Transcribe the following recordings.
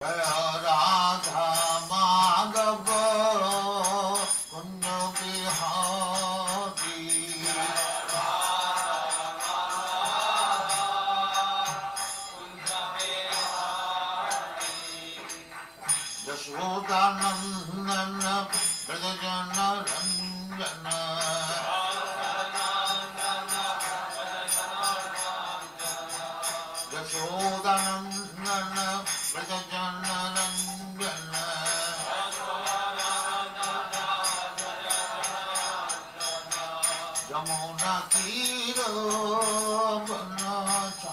राधा माधव कुंज बिहारी यशोदानंदन ब्रजजन रंजन यशोदानंदन ब्रजजन रंजन यमुना तीर बनचारी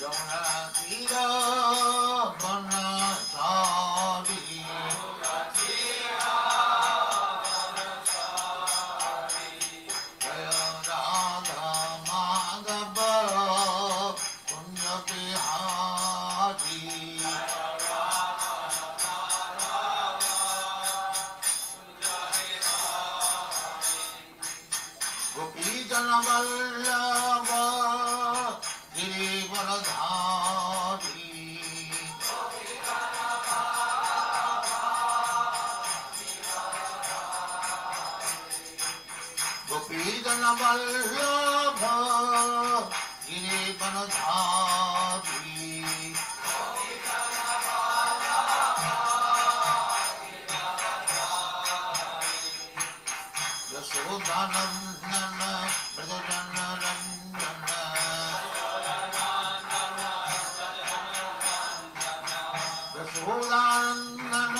यमुना तीर बनचारी जय राधा माधव कुंज बिहारी गोपी जन वल्लभ गिरिवरधारी गोपी जन वल्लभ गिरिवरधारी यशोदानंदन ब्रजजन रंजन यशोदानंदन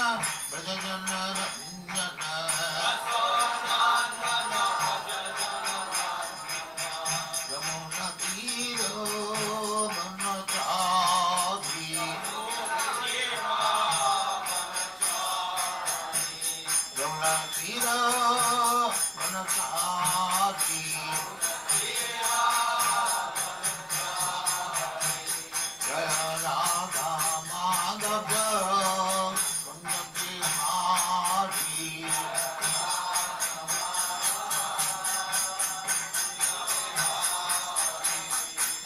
ब्रजजन रंजन यमुना तीर बनचारी यमुना तीर बनचारी जय राधा माधव कुंज बिहारी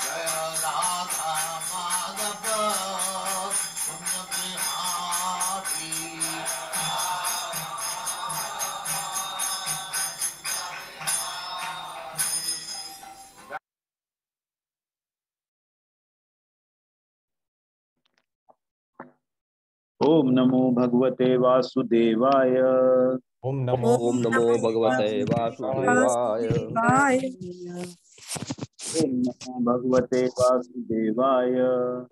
जय राधा माधव कुंज बिहारी ओम नमो भगवते वासुदेवाय। ओम नमो भगवते वासुदेवाय। ओम नमो भगवते वासुदेवाय।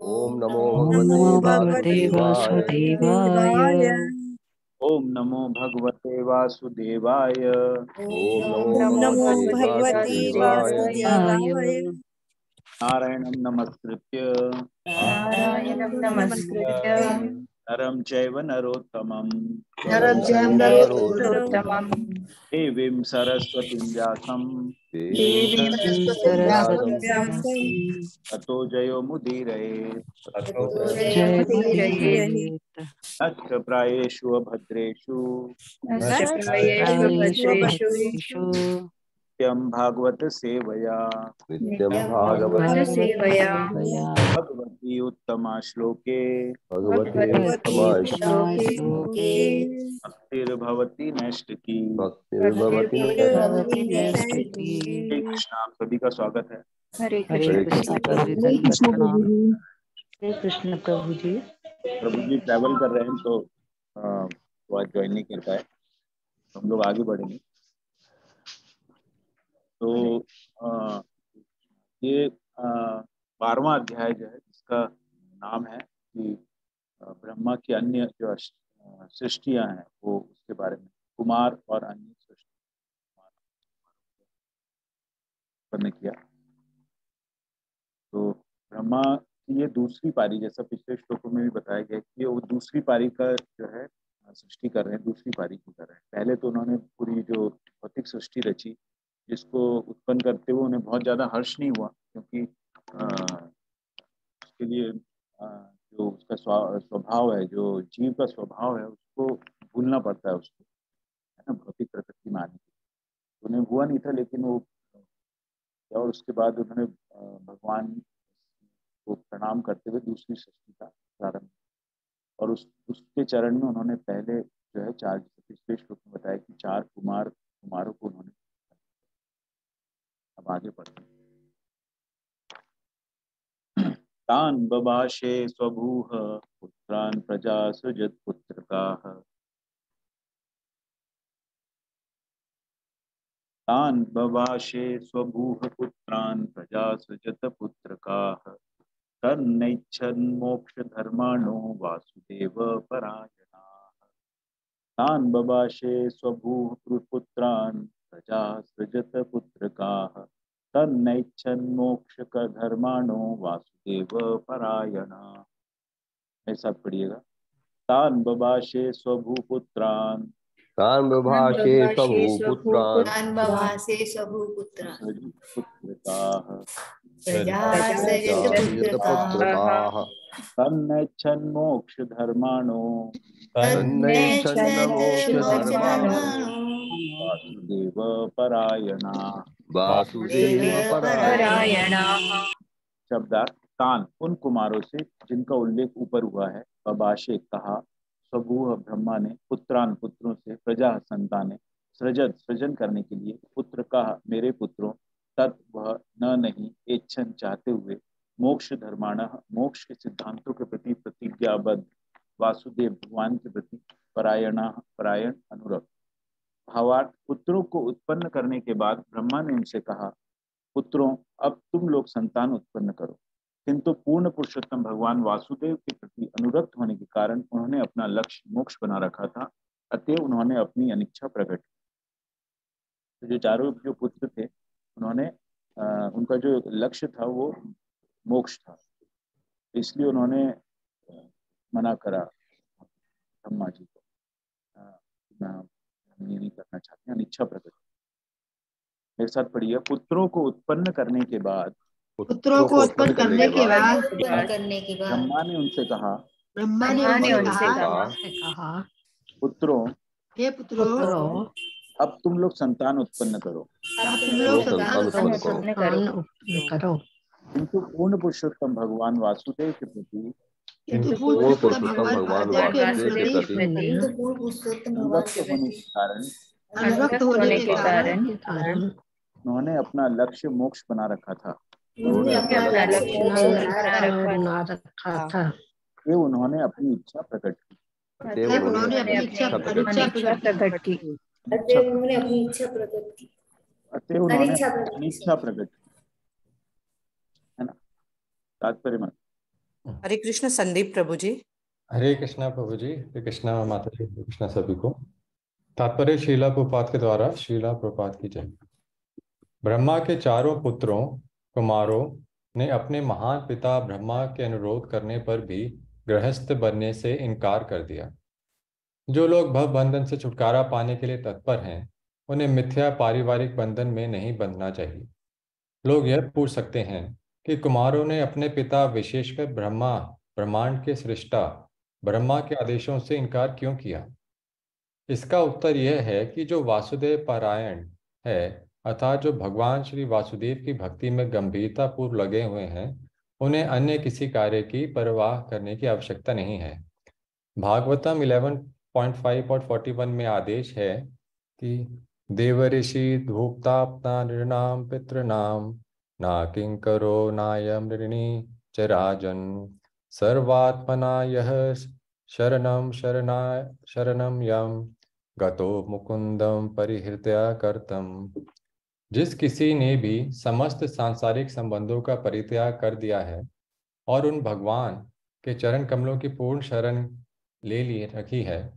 ओम नमो नमो भगवते भगवते वासुदेवाय। वासुदेवाय। ओम नमो भगवते वासुदेवाय। ओम नमो ओम नमो भगवते भगवते वासुदेवाय। वासुदेवाय। नारायणं नमस्कृत्य नारायणं नमस्कृत्य नरं चैव नरोत्तमं नरं चैव नरोत्तमं। देवीं सरस्वतीं व्यासं देवीं सरस्वती सरस्वतीं व्यासं ततो जयो मुदीरये। ततो जयमुदीरयेत्। नच्च प्रायेषु भद्रेषु नष्टप्रायेषु नित्यं भागवत सेवया नित्यं भागवत सेवया भगवती उत्तमा श्लोके भगवते भगवती उत्तमाश्लोके श्लोके भक्तिर्भवति नैष्टिकी। भक्तिर्भवति भगवती नैष्ठिकी। हरे कृष्णा, आप सभी का स्वागत है। हरे हरे कृष्ण कृष्ण। प्रणाम। हरे कृष्ण प्रभु जी। प्रभु जी ट्रैवल कर रहे हैं तो वो आज ज्वाइन नहीं कर पाए। हम लोग आगे बढ़ेंगे। तो ये 12वां अध्याय जो है जिसका नाम है कि ब्रह्मा की अन्य जो सृष्टियां हैं वो उसके बारे में कुमार और अन्य सृष्टि ने किया। तो ब्रह्मा की ये दूसरी पारी, जैसा पिछले श्लोकों में भी बताया गया कि वो दूसरी पारी का जो है सृष्टि कर रहे हैं, दूसरी पारी की कर रहे हैं। पहले तो उन्होंने पूरी जो भौतिक सृष्टि रची जिसको उत्पन्न करते हुए उन्हें बहुत ज़्यादा हर्ष नहीं हुआ, क्योंकि उसके लिए जो उसका स्वभाव है, जो जीव का स्वभाव है, उसको भूलना पड़ता है उसको, है ना, भौतिक प्रकृति में आने के लिए। उन्हें हुआ नहीं था, लेकिन वो और उसके बाद उन्होंने भगवान को प्रणाम करते हुए दूसरी सृष्टि का प्रारंभ। और उसके चरण में उन्होंने पहले जो है चार, पिछले श्लोक में बताया कि चार कुमारों को उन्होंने। अब आगे पढ़ते हैं। तान बभाषे स्वभूह पुत्रान प्रजा सृजत पुत्रकाः। तान बभाषे स्वभूह पुत्रान प्रजा सृजत पुत्रकाः। तन्नैच्छन् मोक्षधर्माणो वासुदेव परायणाः। तान बभाषे स्वभूः पुत्रान प्रजा सृजत पुत्रकाः। तन्नैच्छन् मोक्षधर्माणो वासुदेव परायणाः। ऐसा पढ़िएगा। तान बभाषे स्वभूपुत्रान तान् बभाषे स्वभूपुत्रान् तान् बभाषे स्वभूपुत्रान् सृजत पुत्रकाः। प्रजा सृजत पुत्रकाः पुत्रकाः। तन्नैच्छन् मोक्षधर्माणो तन्नैच्छन् मोक्षधर्माणो वासुदेव परायणाः। वासुदेव परायणाः। शब्दार्थ तान उन कुमारों से जिनका उल्लेख ऊपर हुआ है। बभाषे कहा, स्वभूह ब्रह्मा ने, पुत्रान पुत्रों से, प्रजा संताने, सृजत सृजन करने के लिए, पुत्र कहा मेरे पुत्रों, तत् वह न नहीं, इच्छन चाहते हुए, मोक्ष धर्माण मोक्ष के सिद्धांतों के प्रति प्रतिज्ञाबद्ध, वासुदेव भगवान के प्रति परायण अनुरक्त। भावार्थ पुत्रों को उत्पन्न करने के बाद ब्रह्मा ने उनसे कहा, पुत्रों अब तुम लोग संतान उत्पन्न करो। किंतु पूर्ण पुरुषोत्तम भगवान वासुदेव के प्रति अनुरक्त होने के कारण उन्होंने अपना लक्ष्य मोक्ष बना रखा था, अतः उन्होंने अपनी अनिच्छा प्रकट की। तो जो चारों जो पुत्र थे उन्होंने उनका जो लक्ष्य था वो मोक्ष था, इसलिए उन्होंने मना करा ब्रह्मा जी को, ये नहीं करना चाहते, अनिच्छा प्रकट। मेरे साथ पढ़िए। पुत्रों को उत्पन्न करने के बाद ब्रह्मा ने उनसे कहा, पुत्रों हे पुत्रों अब तुम लोग संतान उत्पन्न करो। किंतु पूर्ण पुरुषोत्तम भगवान वासुदेव के प्रति पूर्ण पुरुषोत्तम भगवान वासुदेव के प्रति अनुरक्त होने के कारण उन्होंने अपना लक्ष्य मोक्ष बना रखा था। ये उन्होंने अपनी इच्छा प्रकट की। अतः उन्होंने अपनी इच्छा प्रकट की, है ना। तात्पर्य मत। हरे कृष्ण संदीप प्रभु जी। हरे कृष्णा प्रभु जी, हरे कृष्णा माता जी, हरे कृष्णा सभी को। तात्पर्य शीला प्रभुपाद के द्वारा। शीला प्रभुपाद की जय। ब्रह्मा के चारों पुत्रों कुमारों ने अपने महान पिता ब्रह्मा के अनुरोध करने पर भी गृहस्थ बनने से इनकार कर दिया। जो लोग भव बंधन से छुटकारा पाने के लिए तत्पर हैं उन्हें मिथ्या पारिवारिक बंधन में नहीं बंधना चाहिए। लोग यह पूछ सकते हैं कि कुमारों ने अपने पिता विशेषकर ब्रह्मांड के सृष्टा ब्रह्मा के आदेशों से इनकार क्यों किया। इसका उत्तर यह है कि जो वासुदेव पारायण है अर्थात जो भगवान श्री वासुदेव की भक्ति में गंभीरता पूर्व लगे हुए हैं उन्हें अन्य किसी कार्य की परवाह करने की आवश्यकता नहीं है। भागवतम 11.5 और 41 में आदेश है कि देवऋषि धूप्ताप्ता नृणाम पितृणाम ना किंकरो नायम ऋणी च राजन सर्वात्मना यह शरणम यम गतो मुकुंदम परिहृत्य कर्तम। जिस किसी ने भी समस्त सांसारिक संबंधों का परित्याग कर दिया है और उन भगवान के चरण कमलों की पूर्ण शरण ले लिए रखी है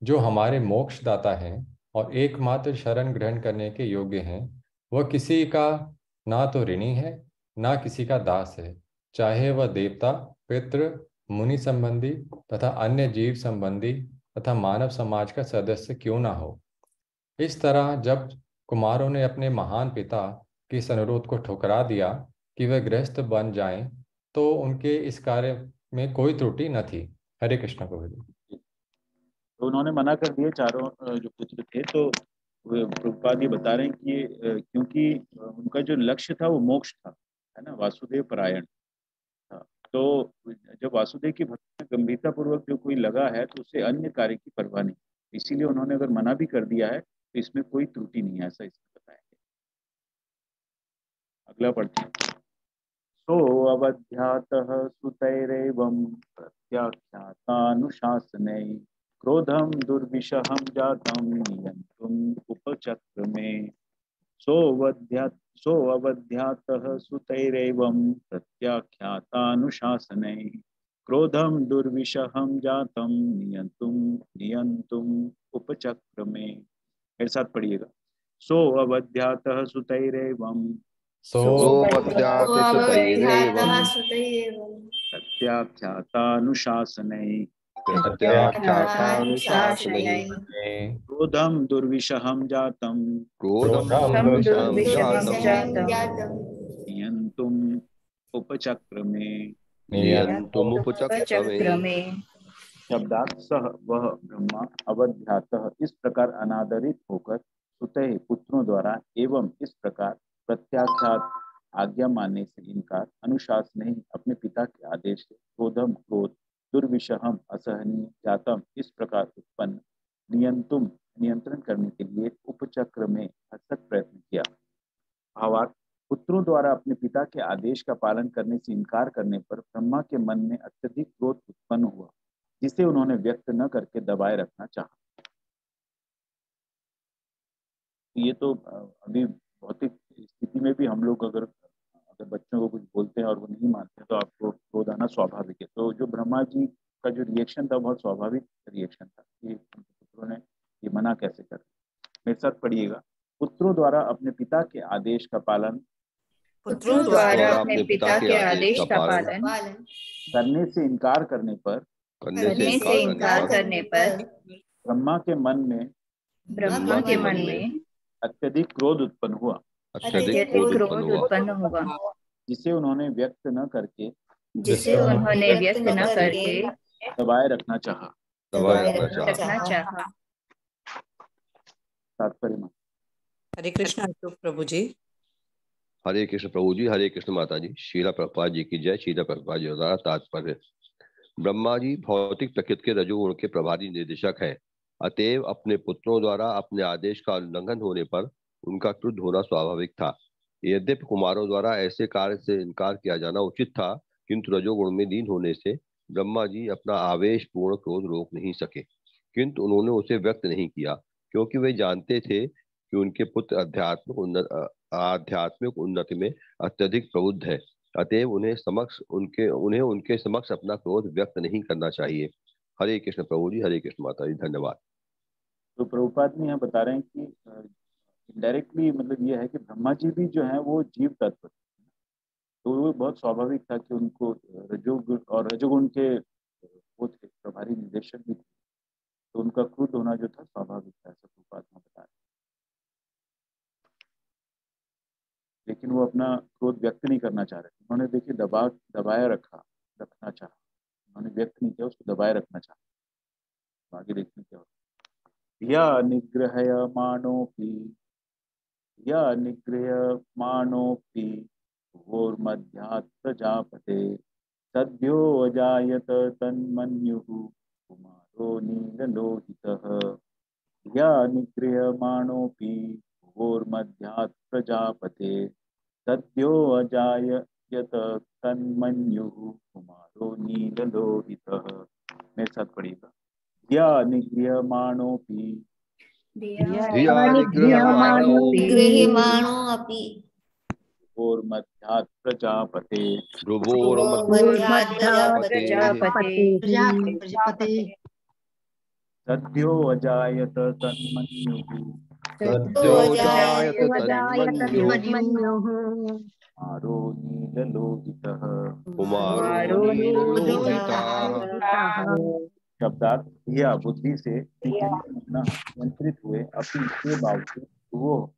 जो हमारे मोक्षदाता हैं और एकमात्र शरण ग्रहण करने के योग्य हैं, वह किसी का ना तो ऋणी है ना किसी का दास है, चाहे वह देवता पितृ मुनि संबंधी तथा अन्य जीव संबंधी तथा मानव समाज का सदस्य क्यों ना हो। इस तरह जब कुमारों ने अपने महान पिता के इस अनुरोध को ठुकरा दिया कि वे गृहस्थ बन जाएं, तो उनके इस कार्य में कोई त्रुटि न थी। हरे कृष्ण प्रभु जी। तो उन्होंने मना कर दिए चारों जो पुत्र थे। तो प्रभुपाद ये बता रहे हैं कि क्योंकि उनका जो लक्ष्य था वो मोक्ष था, है ना, वासुदेव परायण था। तो जब वासुदेव की भक्ति में गंभीरता पूर्वक जो कोई लगा है तो उसे अन्य कार्य की परवाह नहीं, इसीलिए उन्होंने अगर मना भी कर दिया है तो इसमें कोई त्रुटि नहीं है, ऐसा इसमें बताया गया। अगला पढ़ते हैं। सो अवध्यातः सुतैरेवं प्रत्याख्यातानुशासनै क्रोधं दुर्विशहं जातं नियन्तुम् उपचक्रमे। सोऽवध्यातः सुतैरेवं प्रत्याख्यातानुशासनै क्रोधं दुर्विशहं जातं नियन्तुम् उपचक्रमे। मेरे साथ पढ़िएगा। सोऽवध्यातः सुतैरेवं सोऽवध्यातः सुतैरेवं प्रत्याख्यातानुशासनै प्रत्याख्यातानुशासनै क्रोधं दुर्विशहं जातं दुर्विशहं जातं नियन्तुम् उपचक्रमे। नियन्तुमुपचक्रमे। शब्दार्थ सह वह ब्रह्मा अवध्यातः इस प्रकार अनादरित होकर सुतः पुत्रों द्वारा एवं इस प्रकार प्रत्याख्यात आज्ञा मानने से इनकार अनुशासन नहीं अपने पिता के आदेश से क्रोधम क्रोध दुर्विशहम असहनीय जातम इस प्रकार उत्पन्न नियंत्रण करने के लिए उपचक्र में अथक प्रयत्न किया। भावार्थ पुत्रों द्वारा अपने पिता के आदेश का पालन करने से इनकार करने पर ब्रह्मा के मन में अत्यधिक क्रोध उत्पन्न हुआ, जिसे उन्होंने व्यक्त न करके दबाए रखना चाहा। ये तो अभी भौतिक स्थिति में भी हम लोग अगर बच्चों को कुछ बोलते हैं और वो नहीं मानते तो आपको क्रोध आना स्वाभाविक है। तो जो ब्रह्मा जी का जो रिएक्शन था बहुत स्वाभाविक रिएक्शन था कि पुत्रों ने ये मना कैसे कर। मेरे साथ पढ़िएगा। पुत्रों द्वारा अपने पिता के आदेश का पालन पुत्रों द्वारा अपने पिता के आदेश का पालन करने से इनकार करने पर ब्रह्मा के मन में अत्यधिक क्रोध उत्पन्न हुआ, जिसे उन्होंने व्यक्त न करके दबाए रखना चाहा। तात्पर्य। हरे कृष्ण प्रभु जी। हरे कृष्ण प्रभु जी, हरे कृष्ण माता जी। शीला प्रभुपाद जी की जय। शीला प्रभुपाद जी का तात्पर्य। ब्रह्मा जी भौतिक प्रकृति के रजोगुण के प्रभारी निर्देशक हैं, अतएव अपने पुत्रों द्वारा अपने आदेश का उल्लंघन होने पर उनका क्रुद्ध होना स्वाभाविक था। यद्यपि कुमारों द्वारा ऐसे कार्य से इनकार किया जाना उचित था, किंतु रजोगुण में लीन होने से ब्रह्मा जी अपना आवेश पूर्ण क्रोध रोक नहीं सके, किंतु उन्होंने उसे व्यक्त नहीं किया, क्योंकि वे जानते थे कि उनके पुत्र आध्यात्मिक उन्नति में अत्यधिक प्रबुद्ध है, अतएव उन्हें उनके समक्ष अपना क्रोध व्यक्त नहीं करना चाहिए। हरे कृष्ण प्रभु जी, हरे कृष्ण माता जी। धन्यवाद। तो प्रभुपाद जी यहाँ बता रहे हैं कि इनडायरेक्टली मतलब ये है कि ब्रह्मा जी भी जो है वो जीव तत्व, तो वो बहुत स्वाभाविक था कि उनको रजोगुण के वो थे, प्रभारी निर्देशक भी थे, तो उनका क्रोध होना जो था स्वाभाविक था, ऐसा प्रभुपाद में बता रहे। लेकिन वो अपना क्रोध व्यक्त नहीं करना चाह रहे थे। उन्होंने देखिए दबाया रखना चाहा, उन्होंने व्यक्त नहीं किया, उसको दबाए रखना चाहा। आगे देखने क्या होता। या निगृह्यमाणोऽपि भूर्मध्यात् प्रजापते सद्यो अजायत तन्मन्युः कुमारो नीललोहितः। या निगृह्यमाणोऽपि भूर्मध्यात् प्रजापते सद्यो अजायत तन्मन्युः कुमारो नीललोहितः। मेरे साथ पढ़िएगा। या निगृह्यमाणोऽपि गृह्यमाणोऽपि भूर्मध्यात् प्रजापते सद्यो अजायत तन्मन्युः कुमारो नीललोहितः। शब्दार्थ यह बुद्धि से नियंत्रित हुए, अपनी इसके बावजूद वो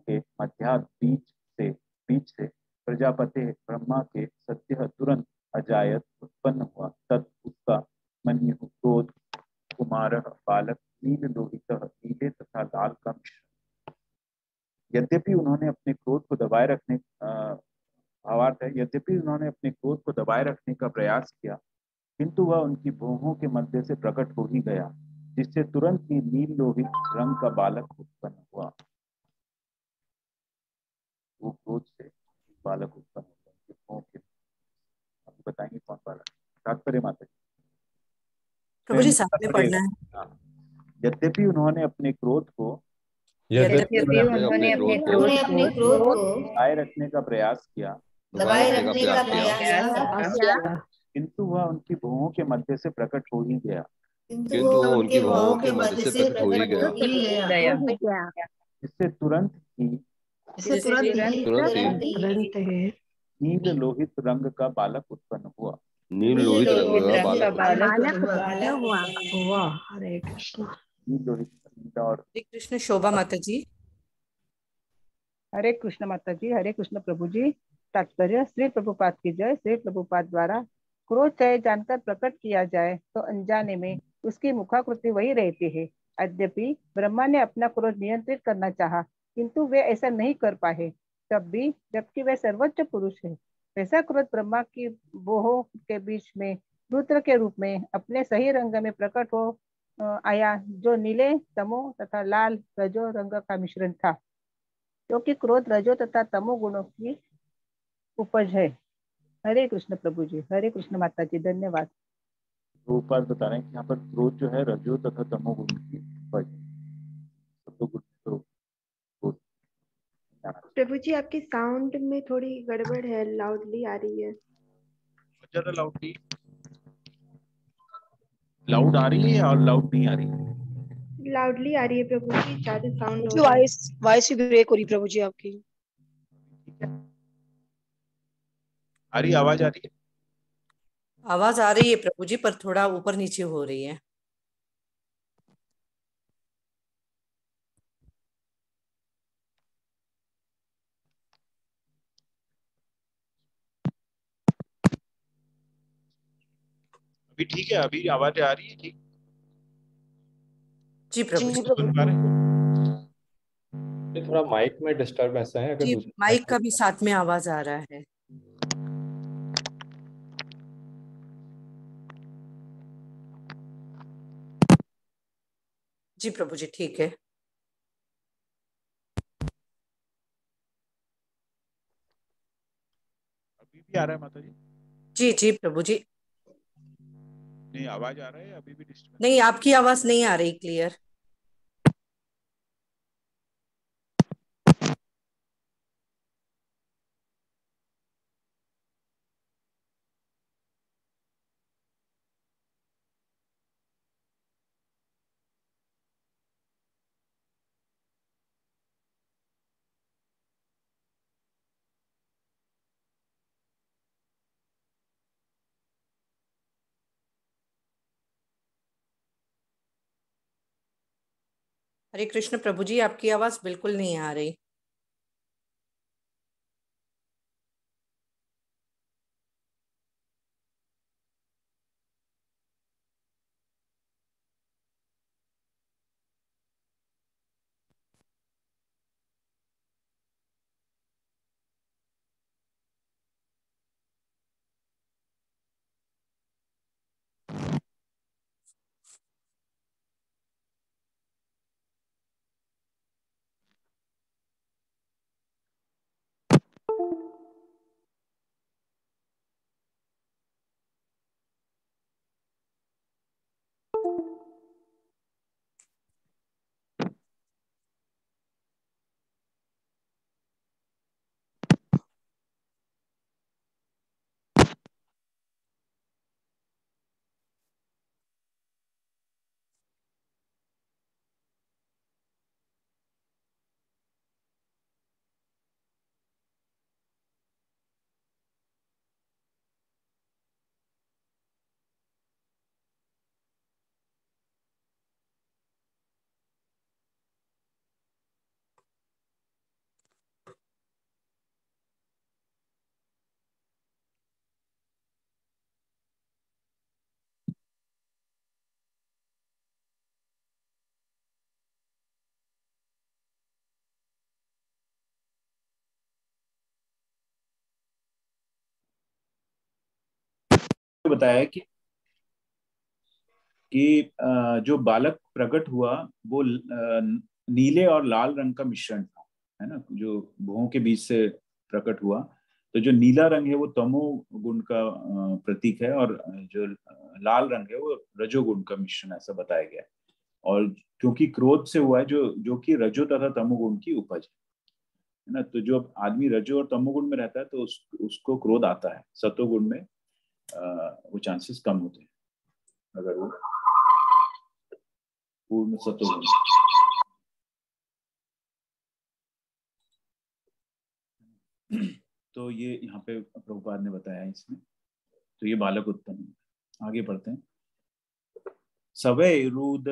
के मध्यात बीच से प्रजापति ब्रह्मा के सत्य तुरंत अजायत उत्पन्न हुआ, तत् उसका मन्यु क्रोध कुमार बालक नील लोहित नीले तथा लाल का मिश्रण यद्यपि उन्होंने अपने क्रोध को दबाए रखने भावार्थ है, यद्यपि उन्होंने अपने क्रोध को दबाए रखने का प्रयास किया, किंतु वह उनकी भौहों के मध्य से प्रकट हो ही गया, जिससे तुरंत ही नील लोहित रंग का बालक उत्पन्न हुआ। वो क्रोध से बालक उत्पन्न हुआ उनकी भौहों के। आप बताएंगे कौन बालक? तात्पर्य माता जी। प्रभु जी साथ में पढ़ना है। हाँ। यद्यपि उन्होंने अपने क्रोध को यद्यपि यद्यपि उन्होंने अपने क्रोध को दबाए रखने का प्रयास किया, दबाए रखने का प्रयास किया, किंतु वह उनकी भौहों के मध्य से प्रकट हो ही गया, किंतु वो उनकी भौहों के मध्य से प्रकट हो ही गया, जिससे तुरंत ही नील लोहित रंग का बालक उत्पन्न हुआ। नील लोहित रंग का बालक हरे कृष्ण। नील लोहित नीला और हरे कृष्ण शोभा माता जी। हरे कृष्ण माता जी। हरे कृष्ण प्रभु जी। तात्पर्य श्री प्रभुपाद की जय। श्री प्रभुपाद द्वारा क्रोध चाहे जानकर प्रकट किया जाए तो अनजाने में उसकी मुखाकृति वही रहती है। यद्यपि ब्रह्मा ने अपना क्रोध नियंत्रित करना चाहा, किंतु वे ऐसा नहीं कर पाए, तब भी जबकि वे सर्वोच्च पुरुष है। वैसा क्रोध ब्रह्मा की भौहों के बीच में रुद्र के रूप में अपने सही रंग में प्रकट हो आया, जो नीले, तमो तथा लाल रजो रंग का मिश्रण था, क्योंकि क्रोध रजो तथा तमो गुणों की उपज है। हरे कृष्ण प्रभु जी। हरे कृष्ण माता जी। धन्यवाद। रूपाल बता रहे हैं कि यहाँ पर क्रोध जो है रजो तथा तमो गुण की उपज है। सत्व गुण तो क्रोध नहीं आना चाहिए। प्रभु जी आपकी साउंड में थोड़ी गड़बड़ है, लाउडली आ रही है। ज्यादा लाउडली लाउड आ रही है और लाउड नहीं आ रही है। लाउडली आ रही है प्रभु जी, ज्यादा साउंड हो जो रहा है। वॉइस भी ब्रेक हो रही प्रभु जी आपकी। ठीक है, आ रही आवाज आ रही है। आवाज आ रही है प्रभु जी, पर थोड़ा ऊपर नीचे हो रही है। अभी ठीक है, अभी आवाज आ रही है ठीक। जी प्रभु जी। सुन पा रहे हैं? ये थोड़ा माइक में डिस्टर्बेंस है, अगर जी दूसरे माइक का भी साथ में आवाज आ रहा है। जी प्रभु जी ठीक है। अभी भी आ रहा है माता जी? जी जी प्रभु जी। नहीं आवाज आ रहा है अभी भी डिस्टर्ब? नहीं, आपकी आवाज नहीं आ रही क्लियर। हरे कृष्ण प्रभु जी, आपकी आवाज बिल्कुल नहीं आ रही। बताया है कि जो बालक प्रकट हुआ वो नीले और लाल रंग का मिश्रण था, है ना, जो भुवों के बीच से प्रकट हुआ। तो जो नीला रंग है वो तमो गुण का प्रतीक है, और जो लाल रंग है वो रजोगुण का मिश्रण, ऐसा बताया गया है। और क्योंकि क्रोध से हुआ है, जो कि रजो तथा तमोगुण की उपज है ना, तो जो आदमी रजो और तमोगुण में रहता है तो उसको क्रोध आता है। सतोगुण में वो चांसेस कम होते हैं, अगर वो पूर्ण सतोगुण। तो ये यहाँ पे प्रभुपाद ने बताया है इसमें। तो ये बालक उत्पन्न है। आगे बढ़ते हैं। सवैरुरोद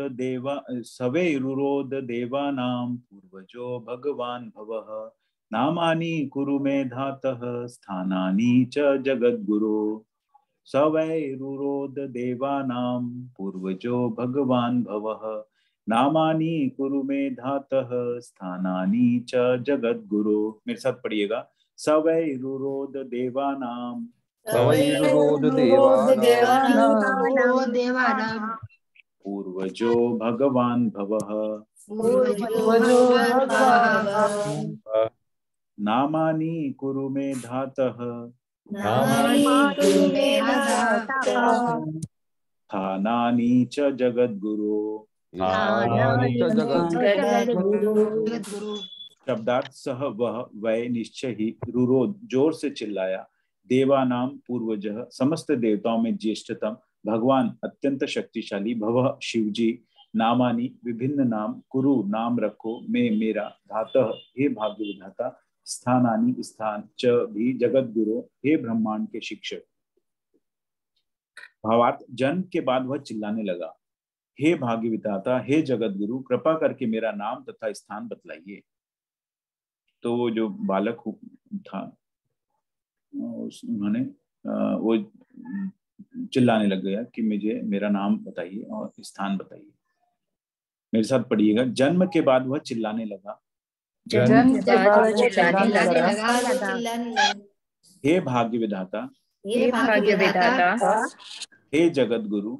देवानां पूर्वजो भगवान भवः नामानि कुरु मे धातः स्थानानि च जगद्गुरो। सवैरुरोद देवानां पूर्वजो भगवान भवः नामानि कुरु मे धातः स्थानानि च जगद्गुरो। मेरे साथ पढ़िएगा। सवैरुरोद देवानां पूर्वजो भगवान भवः नामानि कुरु मे धातः स्थानानि च जगद्गुरो। शब्दार्थ सह वह वै निश्चय ही रुरोध जोर से चिल्लाया। देवानाम पूर्वजः समस्त देवताओं में ज्येष्ठतम भगवान अत्यंत शक्तिशाली भव शिवजी नामानी विभिन्न नाम कुरु नाम रखो में मेरा धातः हे भाग्य विधाता स्थानानी स्थान च भी जगत गुरु हे ब्रह्मांड के शिक्षक। भावार्थ जन्म के बाद वह चिल्लाने लगा, हे भाग्य विधाता हे जगत गुरु कृपा करके मेरा नाम तथा स्थान बतलाइए। तो वो जो बालक था उन्होंने वो चिल्लाने लग गया कि मुझे मेरा नाम बताइए और स्थान बताइए। मेरे साथ पढ़िएगा। जन्म के बाद वह चिल्लाने लगा, हे भाग्य विधाता हे जगत गुरु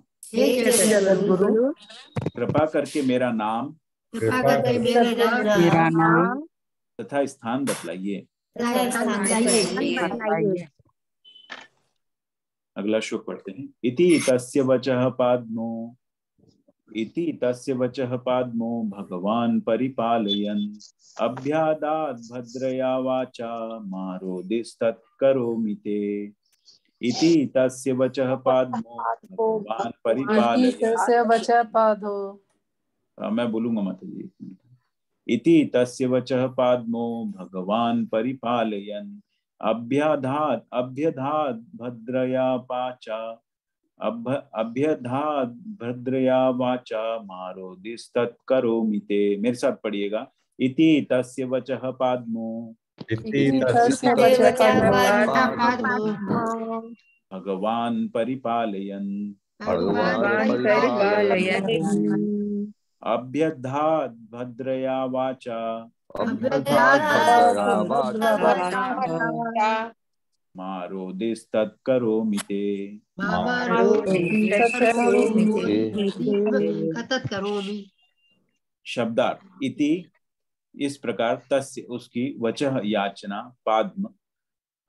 कृपा करके मेरा नाम तथा स्थान बतलाइए। अगला श्लोक पढ़ते हैं। इति तस्य वचः पाद्मो भगवान परिपालयन् अभ्यादात् भद्रया वाचा मारोदिस्तत्करोमि ते। इति तस्य वचः पाद्मो भगवान परिपालयन्। मैं बोलूंगा माता जी। इति तस्य वचः पाद्मो भगवान परिपालयन् अभ्यधात् भद्रया वाचा मारोदिस्तत्करोमि ते। मेरे साथ पढ़िएगा। इति तस्य वचः पाद्मो भगवान परिपालयन् अभ्यधात् भद्रया वाचा मारोदिस्तत्करोमि ते। शब्दार्थ इति इस प्रकार, तस्य उसकी, वचः याचना, पाद्म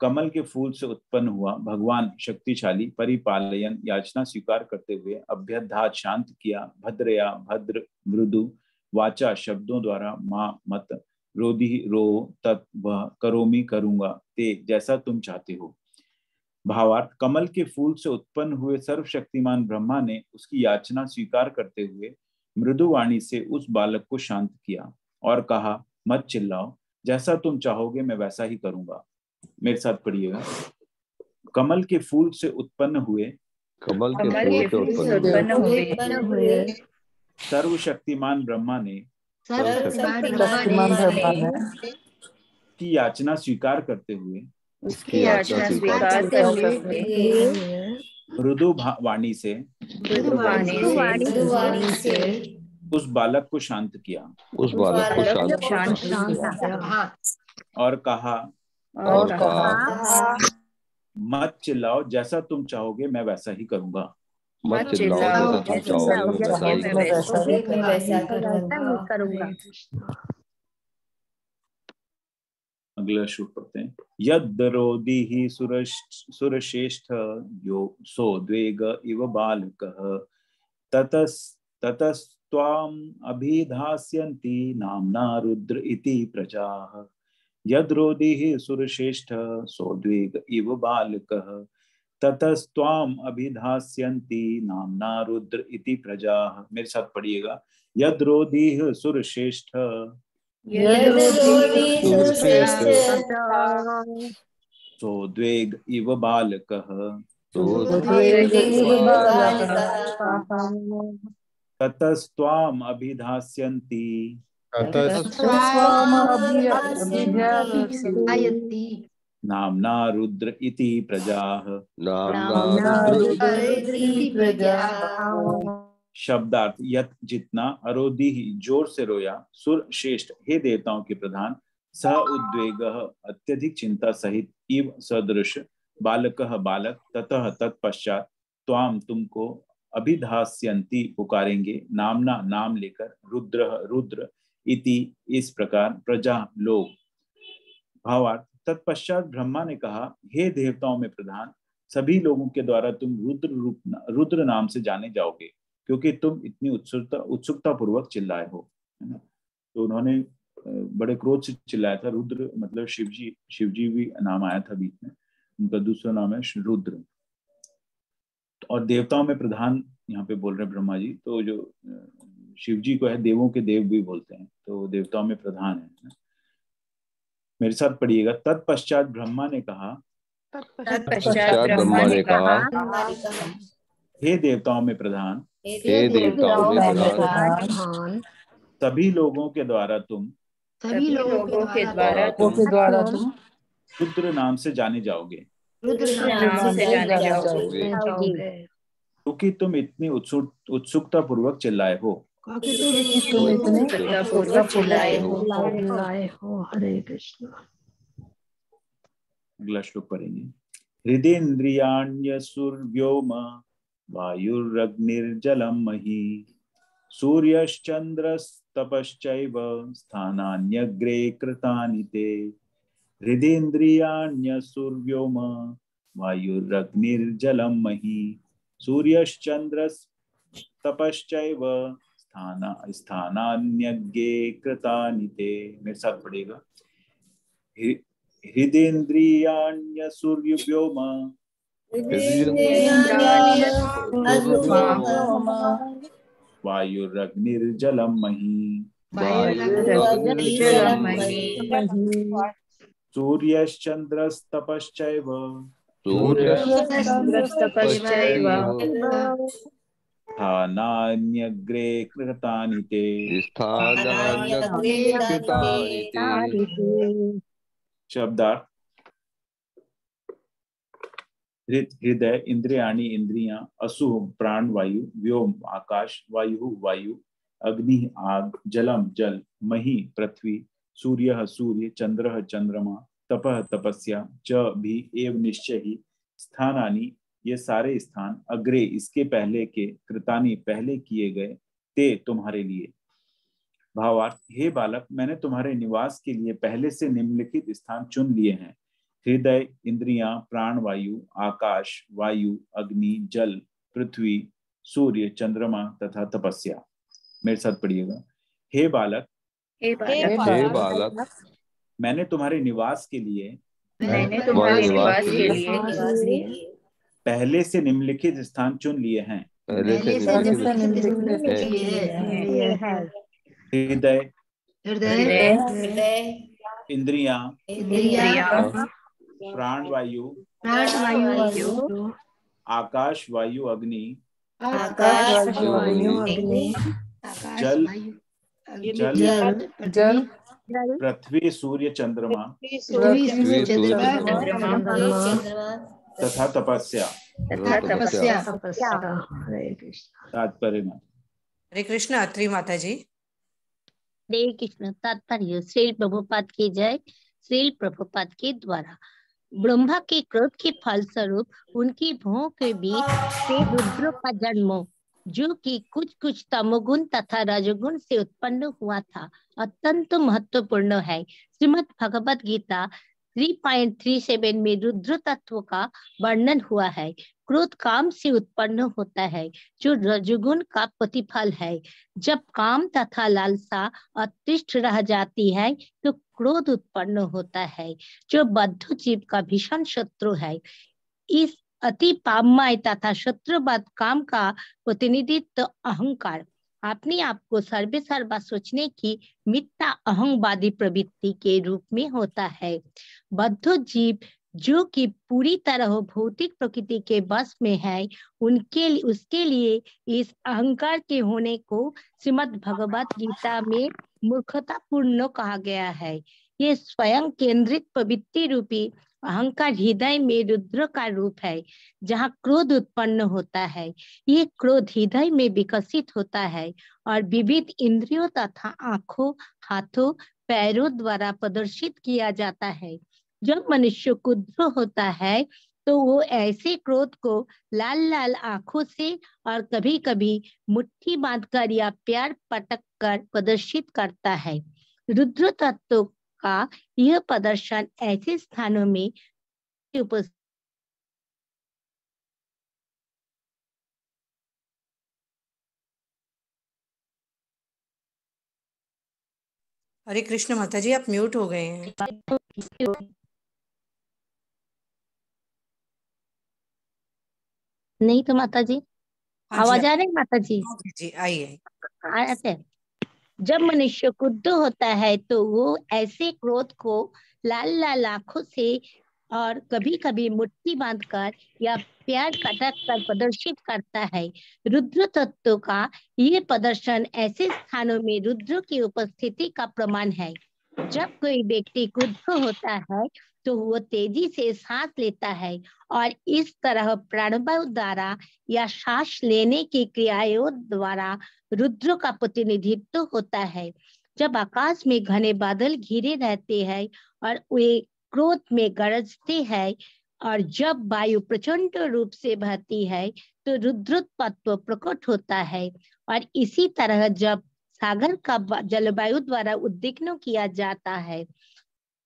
कमल के फूल से उत्पन्न हुआ, भगवान शक्तिशाली, परिपालयन याचना स्वीकार करते हुए, अभ्यधात शांत किया, भद्रया भद्र मृदु, वाचा शब्दों द्वारा, माँ मत, रोधी रो, तत् वह, करोमी करूंगा, ते जैसा तुम चाहते हो। भावार्थ कमल के फूल से उत्पन्न हुए सर्वशक्तिमान ब्रह्मा ने उसकी याचना स्वीकार करते हुए मृदु वाणी से उस बालक को शांत किया और कहा, मत चिल्लाओ, जैसा तुम चाहोगे मैं वैसा ही करूंगा। मेरे साथ पढ़िएगा। कमल के फूल से उत्पन्न हुए सर्वशक्तिमान ब्रह्मा ने की याचना स्वीकार करते हुए मृदु वाणी से उस बालक को शांत किया और कहा, मत चिल्लाओ, जैसा तुम चाहोगे मैं वैसा ही करूंगा। मत चिल्लाओ, जैसा तुम चाहोगे मैं वैसा ही करूंगा। अगला श्लोक पढ़ते हैं। यद्दरोदि ही सुरश्रेष्ठ यो सोद्वेग इव बालकः ततस्त्वाम् अभिधास्यन्ति नाम्ना रुद्र इति प्रजाः। यद्रोदि ही सुरश्रेष्ठ सोद्वेग इव बालकः ततस्त्वाम् अभिधास्यन्ति नाम्ना रुद्र इति प्रजाः। मेरे साथ पढ़िएगा। यद्रोदि ही सुरश्रेष्ठ सोद्वेग इव बालकः ततस्त्वाम् अभिधास्यन्ति नाम्ना रुद्र इति प्रजाः। शब्दार्थ। यत जितना, अरोधि ही जोर से रोया, सुर श्रेष्ठ हे देवताओं के प्रधान, सह उद्वेग अत्यधिक चिंता सहित, इव सदृश, बालकः बालक, ततः तत्पश्चात, त्वाम तुमको, अभिधास्यन्ति पुकारेंगे, नामना नाम लेकर, रुद्र रुद्र, इति इस प्रकार, प्रजा लोग। भावार्थ। तत्पश्चात ब्रह्मा ने कहा, हे देवताओं में प्रधान, सभी लोगों के द्वारा तुम रुद्र नाम से जाने जाओगे, क्योंकि तुम इतनी उत्सुकता पूर्वक चिल्लाए हो, है ना। तो उन्होंने बड़े क्रोध से चिल्लाया था। रुद्र मतलब शिवजी भी नाम आया था बीच में, उनका दूसरा नाम है रुद्र। और देवताओं में प्रधान यहाँ पे बोल रहे ब्रह्मा जी, तो जो शिवजी को है देवों के देव भी बोलते हैं, तो देवताओं में प्रधान है। मेरे साथ पढ़िएगा। तत्पश्चात ब्रह्मा ने कहा, हे देवताओं में प्रधान, सभी लोगों के द्वारा तुम रुद्र नाम से जाने जाओगे, क्योंकि तुम इतनी उत्सुकता पूर्वक चिल्लाए हो। हरे कृष्ण। अगला श्लोक पढ़ेंगे। हृदेन्द्रियाण्यसुर्व्योम वायुरग्निर्जलम मही सूर्यश्चन्द्रस्तपश्चैव स्थानान्यग्रे कृतानि ते। हृदेन्द्रियाण्यसुर्व्योम वायुरग्निर्जलम मही सूर्यश्चन्द्रस्तपश्चैव स्थानान्यग्रे कृतानि ते। मेरे साथ पढ़ेगा। हृदेन्द्रियाण्यसुर्व्योम वायुरग्निर्जलम मही सूर्यश्चन्द्रस्तपश्चैव स्थानान्यग्रे कृतानि ते। शब्दार्थ। हृदय, इंद्रियाणि इंद्रियां, असु प्राण वायु, व्योम आकाश, वायु वायु, अग्नि आग, जलम जल, मही पृथ्वी, सूर्य सूर्य, चंद्र चंद्रमा, तपः तपस्या, च भी एव निश्चय ही, स्थानानि ये सारे स्थान, अग्रे इसके पहले के, कृतानि पहले किए गए, ते तुम्हारे लिए। भावार्थ। हे बालक, मैंने तुम्हारे निवास के लिए पहले से निम्नलिखित स्थान चुन लिए हैं। हृदय, इंद्रियां, प्राण वायु, आकाश, वायु, अग्नि, जल, पृथ्वी, सूर्य, चंद्रमा तथा तपस्या। मेरे साथ पढ़िएगा। हे बालक, मैंने तुम्हारे निवास के लिए पहले से निम्नलिखित स्थान चुन लिए हैं। हृदय, इंद्रियां, प्राण वायु, आकाश वायु अग्नि, जल पृथ्वी सूर्य चंद्रमा तथा तपस्या। तात्पर्य। हरे कृष्ण। अत्रि माता जी। हरे कृष्ण। तात्पर्य। श्रील प्रभुपाद की जय। श्रील प्रभुपाद के द्वारा ब्रह्मा के क्रोध के फलस्वरूप उनकी भौं के बीच से रुद्र का जन्म, जो कि कुछ तमोगुण तथा रजोगुण से उत्पन्न हुआ था, अत्यंत महत्वपूर्ण है। श्रीमद् भगवत गीता 3.37 में रुद्र तत्व का वर्णन हुआ है। क्रोध काम से उत्पन्न होता है, जो रजोगुण का प्रतिफल है। जब काम तथा लालसा अतिष्ठ रह जाती है तो क्रोध उत्पन्न होता है, जो बद्ध जीव का भीषण शत्रु है। इस अति पापमय तथा शत्रुवाद काम का प्रतिनिधित्व अहंकार, अपने आप को सर्वे सर्वा सोचने की मिथ्या अहंवादी प्रवृत्ति के रूप में होता है। बद्ध जीव जो कि पूरी तरह भौतिक प्रकृति के वश में है, उसके लिए इस अहंकार के होने को श्रीमद् भगवत गीता में मूर्खतापूर्ण कहा गया है। ये स्वयं केंद्रित प्रवृत्ति रूपी अहंकार हृदय में रुद्र का रूप है, जहाँ क्रोध उत्पन्न होता है। ये क्रोध हृदय में विकसित होता है और विविध इंद्रियों तथा आंखों, हाथों, पैरों द्वारा प्रदर्शित किया जाता है। जब मनुष्य क्रुद्ध होता है तो वो ऐसे क्रोध को लाल लाल आंखों से और कभी कभी मुट्ठी बांधकर या प्यार पटक कर प्रदर्शित करता है। रुद्र तत्व का यह प्रदर्शन ऐसे स्थानों में हरे कृष्ण माता जी, आप म्यूट हो गए हैं। नहीं तो माता जी, आवाज आ रही माता जी? जी आइए। आते। जब मनुष्य क्रुद्ध होता है तो वो ऐसे क्रोध को लाल लाल आंखों से और कभी कभी मुट्ठी बांधकर या प्यार कटक कर प्रदर्शित करता है। रुद्र तत्व का ये प्रदर्शन ऐसे स्थानों में रुद्र की उपस्थिति का प्रमाण है। जब कोई व्यक्ति क्रुद्ध होता है तो वो तेजी से सांस लेता है और इस तरह प्राणवायु द्वारा या सांस लेने की क्रियाओं द्वारा रुद्र का प्रतिनिधित्व होता है। जब आकाश में घने बादल घिरे रहते हैं और वे क्रोध में गरजते हैं और जब वायु प्रचंड रूप से बहती है तो रुद्र तत्व प्रकट होता है। और इसी तरह जब सागर का जलवायु द्वारा उद्दीपन किया जाता है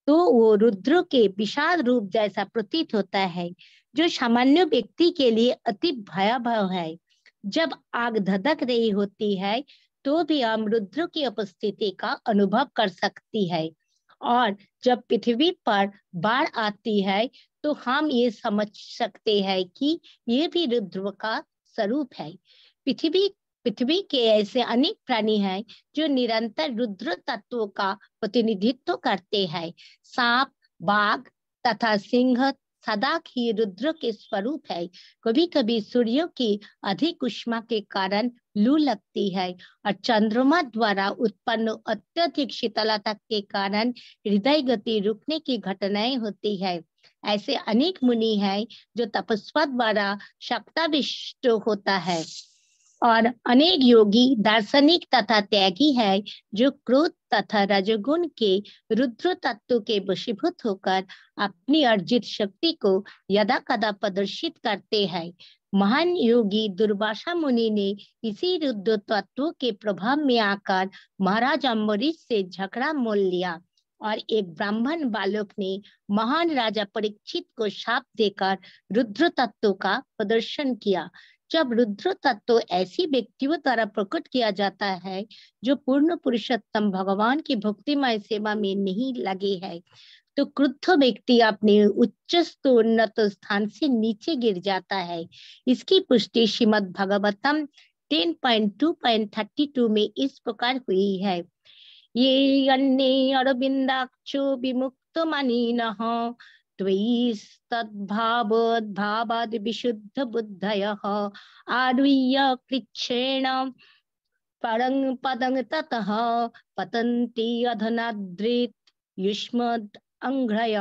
तो वो रुद्र के विशाल रूप जैसा प्रतीत होता है, जो सामान्य व्यक्ति के लिए अति भयावह है। जब आग धधक रही होती है तो भी हम रुद्र की उपस्थिति का अनुभव कर सकती है। और जब पृथ्वी पर बाढ़ आती है तो हम ये समझ सकते हैं कि ये भी रुद्र का स्वरूप है। पृथ्वी के ऐसे अनेक प्राणी हैं जो निरंतर रुद्र तत्वों का प्रतिनिधित्व करते हैं। सांप, बाघ तथा सिंह सदा ही रुद्र के स्वरूप है। कभी कभी सूर्य की अधिक उष्मा के कारण लू लगती है और चंद्रमा द्वारा उत्पन्न अत्यधिक शीतलता के कारण हृदय गति रुकने की घटनाएं होती है। ऐसे अनेक मुनि हैं जो तपस्या द्वारा शक्ताविष्ट होता है और अनेक योगी, दार्शनिक तथा त्यागी है जो क्रोध तथा रजोगुण के रुद्र तत्व के वशीभूत होकर अपनी अर्जित शक्ति को यदा कदा प्रदर्शित करते हैं। महान योगी दुर्वासा मुनि ने इसी रुद्र तत्व के प्रभाव में आकर महाराज अम्बरीश से झगड़ा मोल लिया और एक ब्राह्मण बालक ने महान राजा परीक्षित को शाप देकर रुद्र तत्व का प्रदर्शन किया। जब रुद्र तत्व ऐसी व्यक्तियों द्वारा प्रकट किया जाता है जो पूर्ण पुरुषोत्तम भगवान की भक्तिमय सेवा में नहीं लगे हैं, तो क्रुद्ध व्यक्ति अपने उच्च उन्नत स्थान से नीचे गिर जाता है। इसकी पुष्टि श्रीमद् भगवतम 10.2.32 में इस प्रकार हुई है। ये अन्ये अरविंदाक्षो विमुक्त मानिनः भावाद विशुद्ध बुद्धयः आरुह्य कृच्छ्रेण परं पदं ततः पतन्ति अधनाद्रित युष्मद् अंघ्रय।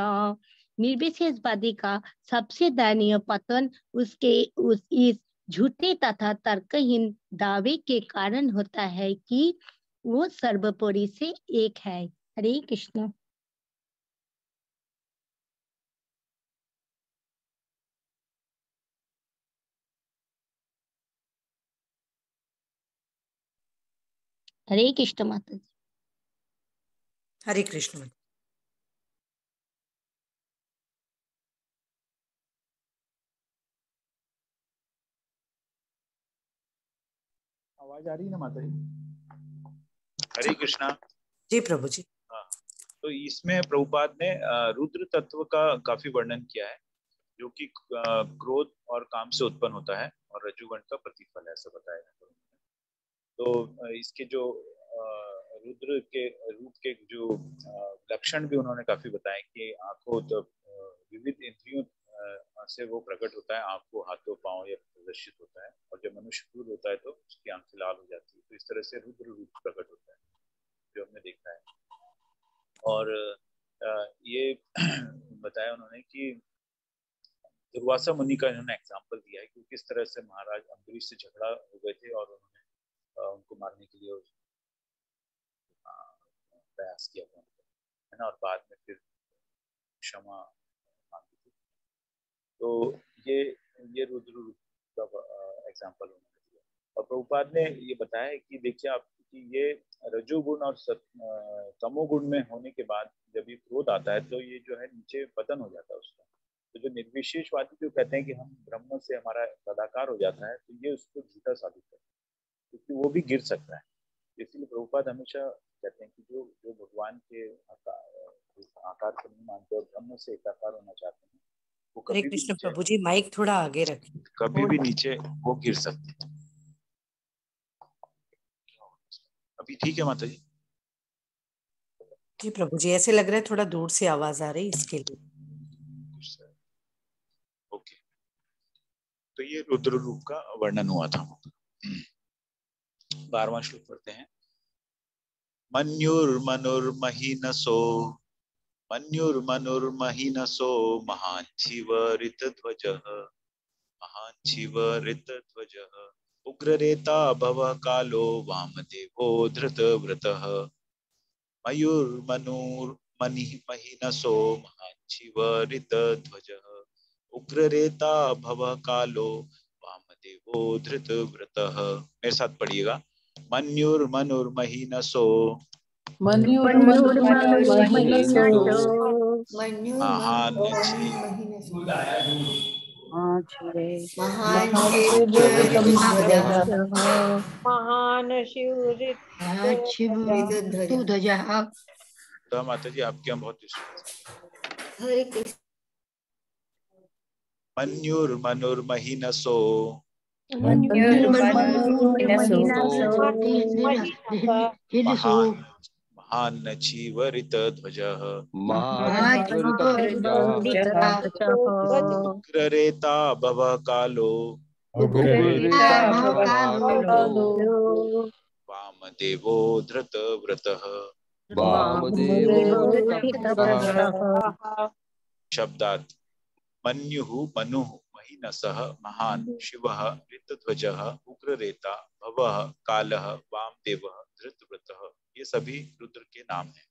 निर्विशेषवादी का सबसे दयनीय पतन इस झूठे तथा तर्कहीन दावे के कारण होता है कि वो सर्वोपरि से एक है। हरे कृष्ण। हरे कृष्ण माता जी। हरे कृष्ण। आवाज आ रही है ना माता जी? हरे कृष्णा। जी प्रभु जी। हाँ, तो इसमें प्रभुपाद ने रुद्र तत्व का काफी वर्णन किया है, जो कि क्रोध और काम से उत्पन्न होता है और रज्जुगण का प्रतिफल है, ऐसा बताया है। तो इसके जो रुद्र के रूप के जो लक्षण भी उन्होंने काफी बताए कि आंखों तो विविध इंद्रियों से वो प्रकट होता है, आंखों, हाथों, पांव या प्रदर्शित होता है, और जब मनुष्य क्रूर होता है तो उसकी आंखें लाल हो जाती है। तो इस तरह से रुद्र रूप प्रकट होता है, जो हमने देखा है। और ये बताया उन्होंने कि दुर्वासा मुनि का इन्होंने एग्जाम्पल दिया है कि किस तरह से महाराज अम्बरीश से झगड़ा हो गए थे और उन्होंने उनको मारने के लिए प्रयास किया था, है ना, और बाद में फिर क्षमा मांगी थी। तो ये रुद्र रूप का एग्जाम्पल उन्होंने दिया। और प्रभुपाद ने ये बताया है कि देखिए आप कि ये रजोगुण और तमोगुण में होने के बाद जब ये क्रोध आता है तो ये जो है नीचे पतन हो जाता है उसका। तो जो निर्विशेषवादी जो कहते हैं कि हम ब्रह्म से हमारा तदाकार हो जाता है, तो ये उसको झूठा साबित करता है, क्योंकि वो भी गिर सकता है। इसलिए प्रभुपाद हमेशा कहते हैं कि जो भगवान के आकार को नहीं मानते और ब्रह्म से एकाकार होना चाहते हैं, वो हरे कभी भी कृष्ण नीचे, प्रभु जी, माइक थोड़ा आगे रखें। कभी भी नीचे वो गिर सकते हैं। अभी ठीक है माता जी? जी प्रभु जी, ऐसे लग रहा है थोड़ा दूर से आवाज आ रही, इसके लिए। ओके, तो ये रुद्र रूप का वर्णन हुआ था। 12वां श्लोक पढ़ते हैं। मन्युर्मनुर्महीनसो महाञ्छिवरितध्वजः उग्ररेता भवः कालो वामदेवो धृतव्रतः मयूर्मनुर्महीनसो महाञ्छिवरितध्वजः उग्ररेता भवः कालो वामदेवो धृतव्रतः। मेरे साथ पढ़िएगा। मन्युर्मनुर्महीनसो माता जी आपके यहाँ बहुत मन्युर्मनुर्महीनसो महाञ्छिवरितध्वजः उग्ररेता भवः कालो वामदेवो धृतव्रतः। शब्दार्थ। मन्युः मनुः महीनसः महान् शिवः ऋतध्वजः उग्ररेता भवः कालः वामदेवः धृतव्रतः, ये सभी रुद्र के नाम हैं।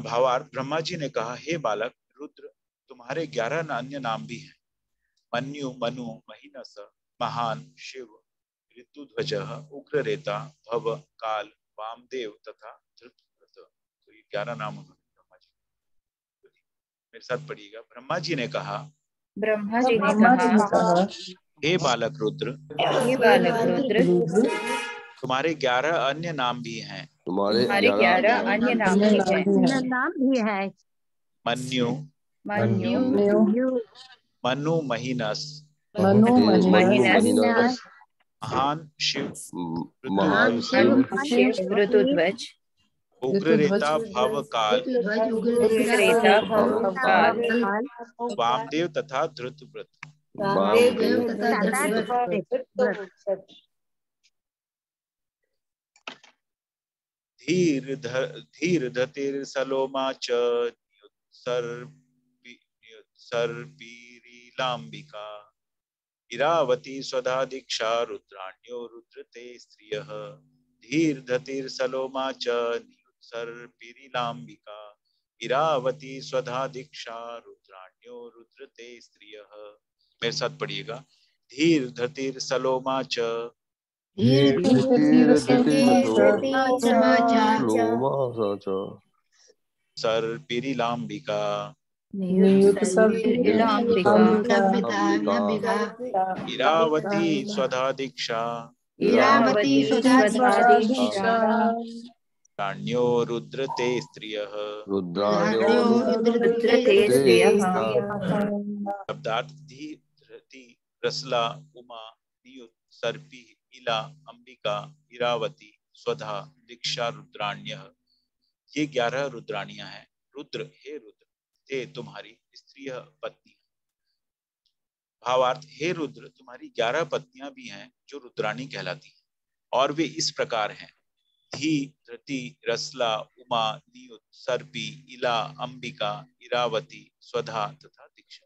भावार्थ। ब्रह्मा जी ने कहा, हे बालक रुद्र, तुम्हारे 11 अन्य नाम भी हैं। मन्यु, मनु, महीनस, महान, शिव, ऋतुध्वजः, उग्ररेता, भव, काल, वामदेव तथा धृतव्रत। तो ये 11 नाम उन्होंने ब्रह्मा जी। मेरे साथ पढ़िएगा। ब्रह्मा जी ने कहा, हे बालक रुद्र, तुम्हारे 11 अन्य नाम भी हैं। तुम्हारे 11 अन्य नाम भी हैं। मन्यु, मनु महीनस, महान शिव, ऋतुध्वज, उग्ररेता भव काल, वामदेव तथा धृतव्रत। धीर धतिर् सलोमा च सर्पीरीलाम्बिका इरावती स्वधा दीक्षा रुद्राण्यो रुद्रते स्त्रियः। धीर धतिर् सलोमा च सर्पीरीलाम्बिका इरावती स्वधा दीक्षा रुद्राण्यो रुद्रते स्त्रियः। मेरे साथ पढ़िएगा। धीर धतिर् सलोमा च सर्पिरिलाम्बिका इरावती स्वधा दीक्षा रुद्राण्यो रुद्रते स्त्रियः शब्दार्थ धीरति रसला उमा नियुत सर्पी इला अंबिका इरावती स्वधा दीक्षा रुद्राण्यः। ये 11 रुद्राणियां हैं। रुद्र हे रुद्र ते तुम्हारी स्त्रियः पत्नी। भावार्थ हे रुद्र तुम्हारी 11 पत्नियां भी हैं जो रुद्राणी कहलाती हैं और वे इस प्रकार हैं धी धृति रसला उमा नियुत सर्पी इला अंबिका इरावती स्वधा तथा दीक्षा।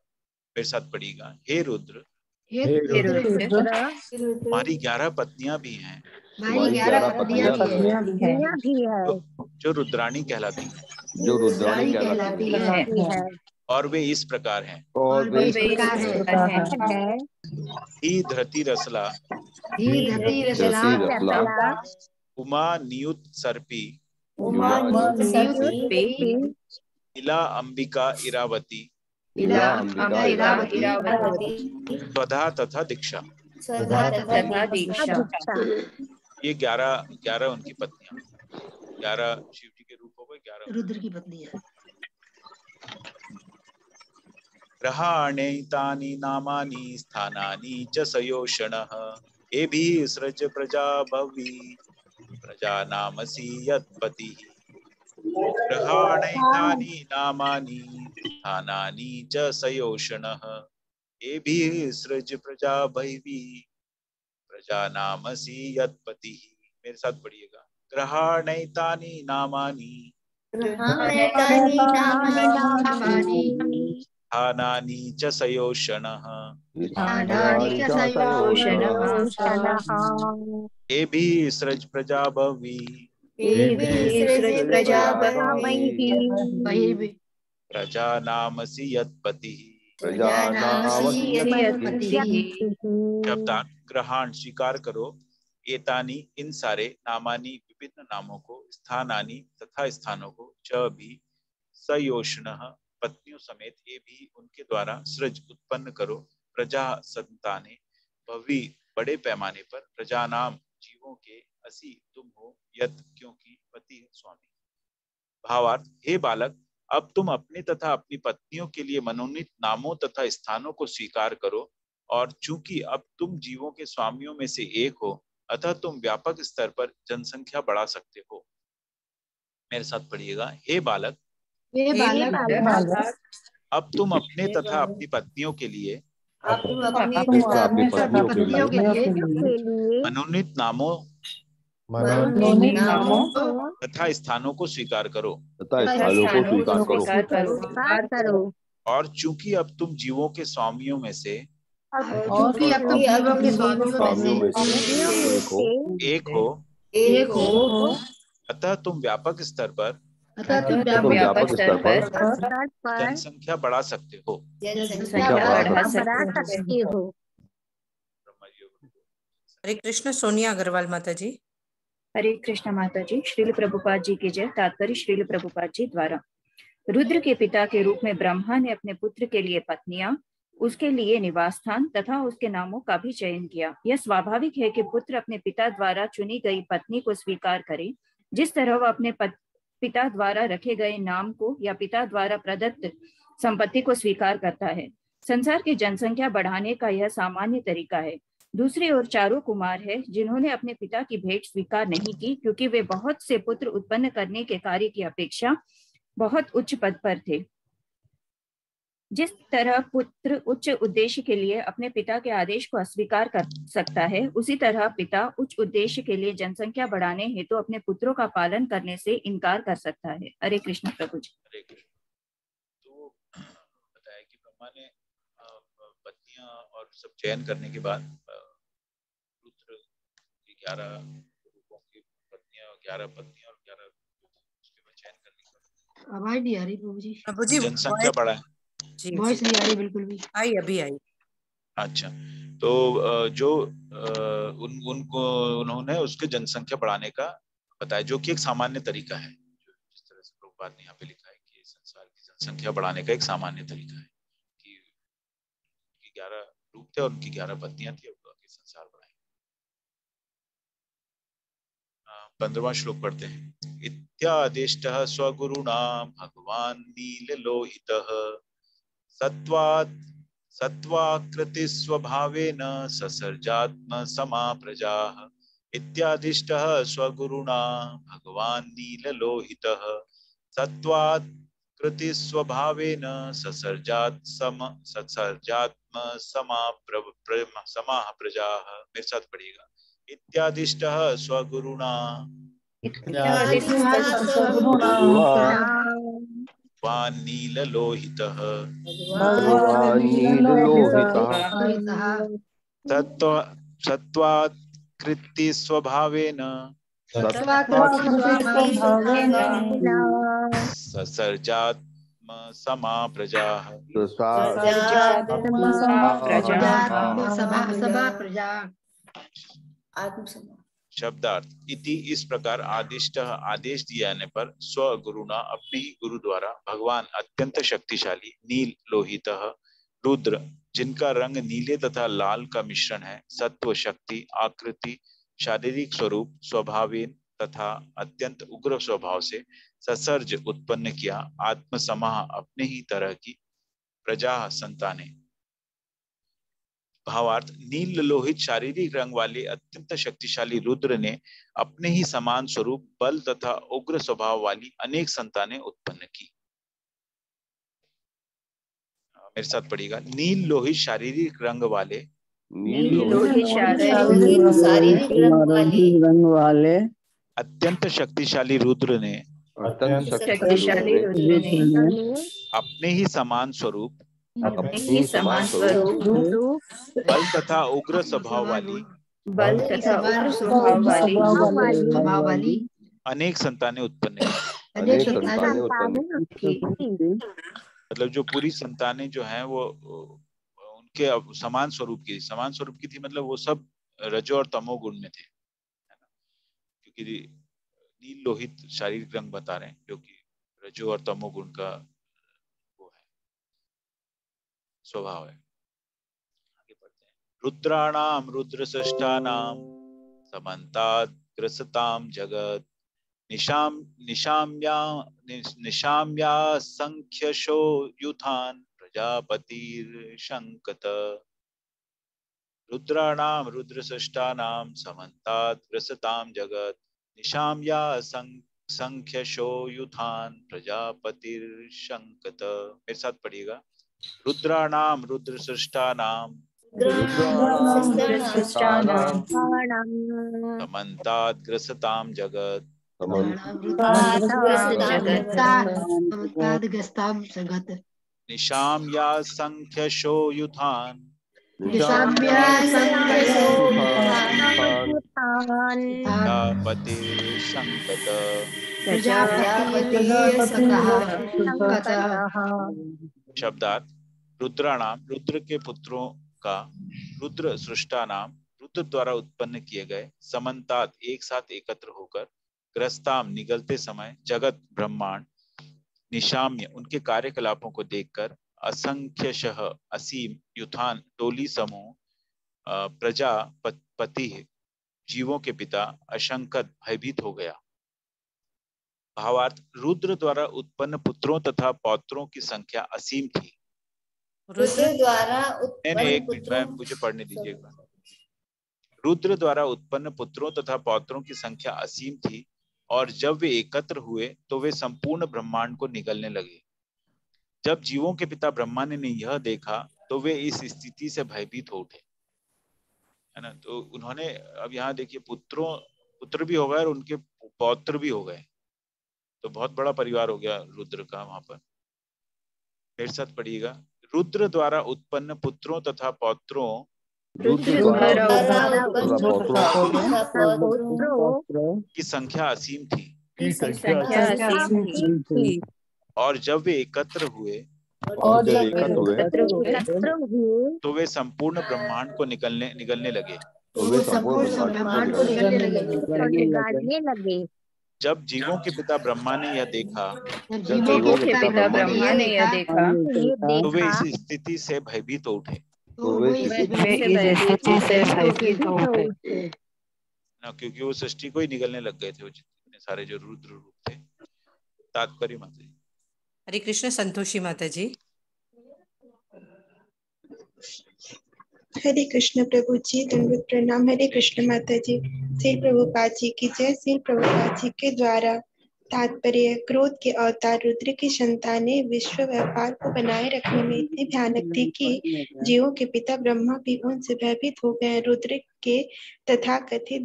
मेरे साथ पढ़िएगा हे रुद्र तुम्हारी 11 पत्नियां भी हैं जो रुद्राणी कहलाती हैं और वे इस प्रकार हैं धी धृति रसला उमा नियुत सर्पी इला अंबिका इरावती स्वधा तथा दीक्षा। ये 11 उनकी पत्नियां, 11 शिव जी के रूप हो गए, 11 रुद्र की पत्नी है। ग्रहाणैतानि नामानि स्थानानि च सयोषणः एभिः सृज प्रजा भवी प्रजा नामसि यत्पतिः। ग्रहाणैतानि नामानि स्थानानि च सयोषणः एभिः सृज प्रजा भवी प्रजा नामसि यत्पतिः। मेरे साथ पढ़िएगा ग्रहाणैतानि नामानि स्थानानि च सयोषणः एभिः सृज प्रजा भवी प्रजा नामसि यत्पतिः। शब्दार्थ ग्रहण स्वीकार करो एतानी इन सारे नामानी विभिन्न नामों को स्थानानी तथा स्थानों को च भी सयोषणः पत्नियों समेत ये भी उनके द्वारा सृज उत्पन्न करो प्रजा संताने भवी बड़े पैमाने पर प्रजा नाम जीवों के असी तुम हो यत क्योंकि पति है स्वामी। भावार्थ हे बालक अब तुम अपने तथा अपनी पत्नियों के लिए मनोनीत नामों तथा स्थानों को स्वीकार करो और चूंकि अब तुम जीवों के स्वामियों में से एक हो अतः तुम व्यापक स्तर पर जनसंख्या बढ़ा सकते हो। मेरे साथ पढ़िएगा हे बालक अब तुम अपने तथा अपनी पत्नियों के लिए मनोनीत नामों तथा स्थानों को स्वीकार करो और चूंकि अब तुम जीवों के स्वामियों में से एक हो अतः तुम व्यापक स्तर पर जनसंख्या बढ़ा सकते हो। हरे कृष्ण। सोनिया अग्रवाल माता जी। हरे कृष्ण माता जी। श्रील प्रभुपाद जी की जय। तात्पर्य श्रील प्रभुपाद जी द्वारा रुद्र के पिता के रूप में ब्रह्मा ने अपने पुत्र के लिए पत्नियां, उसके लिए निवास स्थान तथा उसके नामों का भी चयन किया। यह स्वाभाविक है कि पुत्र अपने पिता द्वारा चुनी गई पत्नी को स्वीकार करे जिस तरह वह अपने पिता द्वारा रखे गए नाम को या पिता द्वारा प्रदत्त संपत्ति को स्वीकार करता है। संसार की जनसंख्या बढ़ाने का यह सामान्य तरीका है। दूसरी ओर चारों कुमार है जिन्होंने अपने पिता की भेंट स्वीकार नहीं की क्योंकि वे बहुत से पुत्र उत्पन्न करने के कार्य की अपेक्षा बहुत उच्च पद पर थे। जिस तरह पुत्र उच्च उद्देश्य के लिए अपने पिता के आदेश को अस्वीकार कर सकता है उसी तरह पिता उच्च उद्देश्य के लिए जनसंख्या बढ़ाने हेतु तो अपने पुत्रों का पालन करने से इनकार कर सकता है। हरे कृष्ण प्रभु जी। हरे कृष्ण। तो बताया कि ब्रह्मा ने पत्नियां और सब चयन करने के बाद रुद्र की 11 रूपों की पत्नियां 11 पत्नियां और 11 उसके बाद चयन करने के बाद आवाज नहीं आ रही प्रभु जी। जनसंख्या बढ़ा वॉइस नहीं आ रही बिल्कुल भी। आई अभी आई। अच्छा तो जो उनको उन्होंने उसके जनसंख्या बढ़ाने का बताया, जो कि एक सामान्य तरीका है। जिस तरह से प्रभुपाद ने यहाँ पे लिखा है कि संसार की जनसंख्या बढ़ाने का एक सामान्य तरीका है कि 11 रूप थे और उनकी 11 पत्नियां थी, उनके संसार बढ़ाए। 15वां श्लोक पढ़ते हैं। इत्यादिष्टः स्वगुरुणा भगवान् नीललोहितः सत्त्वाकृति स्वभावेन ससर्जात्म समा प्रजाः। इत्यादिष्टः स्वगुरुणा भगवान् नीललोहितः सत्त्वाकृति स्वभावेन ससर्जात्म समाः प्रजाः। मेरे साथ पढ़िएगा। इत्यादिष्टः स्वगुरुणा भगवान् नीललोहितः सत्त्वाकृति स्वभावेन ससर्जात्म समा प्रजाः। शब्दार्थ इति इस प्रकार आदिष्ट आदेश दिया जाने पर स्वगुरुना अपने ही गुरु द्वारा भगवान अत्यंत शक्तिशाली नील लोहित रुद्र जिनका रंग नीले तथा लाल का मिश्रण है, सत्व शक्ति आकृति शारीरिक स्वरूप स्वभावेन तथा अत्यंत उग्र स्वभाव से ससर्ज उत्पन्न किया आत्मसमाह अपने ही तरह की प्रजा संतानें। भावार्थ नील लोहित शारीरिक रंग वाले अत्यंत शक्तिशाली रुद्र ने अपने ही समान स्वरूप बल तथा उग्र स्वभाव वाली अनेक संतानें उत्पन्न की। मेरे साथ पढ़िएगा। नील लोहित शारीरिक रंग वाले अत्यंत शक्तिशाली रुद्र ने अपने ही समान स्वरूप बल तथा उग्र स्वभाव वाली अनेक संतानें उत्पन्न की। मतलब जो पूरी संतानें जो हैं वो उनके समान स्वरूप की थी। मतलब वो सब रजो और तमो गुण में थे, क्योंकि नील लोहित शारीरिक रंग बता रहे हैं जो कि रजो और तमो गुण का वो है स्वभाव है। आगे पढ़ते हैं। रुद्राणाम रुद्र सृष्टानाम समन्तात् ग्रसताम जगत निशाम्या संख्यशो युथान प्रजापतिर्शंकत। रुद्राणाम रुद्र सृष्टानाम समन्तात् ग्रसताम जगत निशाम्या संख्यशो युथान प्रजापतिर्शंकत। मेरे साथ पढ़िएगा। रुद्राणाम रुद्र सृष्टानाम समन्तात् ग्रसताम जगत निशाम्या संख्यशो युथान प्रजापतिर्शंकत। शब्दार्थ रुद्राणाम रुद्र के पुत्रों का रुद्र सृष्टा नाम रुद्र द्वारा उत्पन्न किए गए समन्तात एक साथ एकत्र होकर ग्रस्ताम निगलते समय जगत ब्रह्मांड निशाम्य उनके कार्यकलापों को देखकर असंख्यशः असीम युथान टोली समूह प्रजापति जीवों के पिता अशंकत भयभीत हो गया। भावार्थ रुद्र द्वारा उत्पन्न पुत्रों तथा पौत्रों की संख्या असीम थी। रुद्र द्वारा एक मिनट मुझे पढ़ने दीजिएगा। रुद्र द्वारा उत्पन्न पुत्रों तथा पौत्रों की संख्या असीम थी और जब वे एकत्र हुए तो वे संपूर्ण ब्रह्मांड को निगलने लगे। जब जीवों के पिता ब्रह्मा ने यह देखा तो वे इस स्थिति से भयभीत हो उठे, है ना। तो उन्होंने अब यहाँ देखिए पुत्र भी हो गए और उनके पौत्र भी हो गए, तो बहुत बड़ा परिवार हो गया रुद्र का वहां पर। मेरे साथ पढ़िएगा। रुद्र द्वारा उत्पन्न पुत्रों तथा पौत्रों की संख्या असीम थी और जब वे एकत्र हुए और जब एकत्र हुए तो वे संपूर्ण ब्रह्मांड को निगलने लगे। जब जीवों के पिता ब्रह्मा ने यह देखा तो वे इस स्थिति से भयभीत हो उठे। क्योंकि वो सृष्टि को ही निगलने लग गए थे, वो जितने सारे जो रुद्र रूप थे। तात्पर्य माता जी। हरे कृष्ण। संतोषी माता जी। हरे कृष्ण प्रभु जी, दंडवत प्रणाम। हरे कृष्ण माता जी। श्री प्रभुपाद जी की जय। श्री प्रभुपाद जी के द्वारा तात्पर्य, क्रोध के अवतार रुद्र की संतानें विश्व व्यापार को बनाए रखने में इतनी भयानक थी कि जीवों के पिता ब्रह्मा भी उनसे भयभीत हो गए। रुद्र के तथाकथित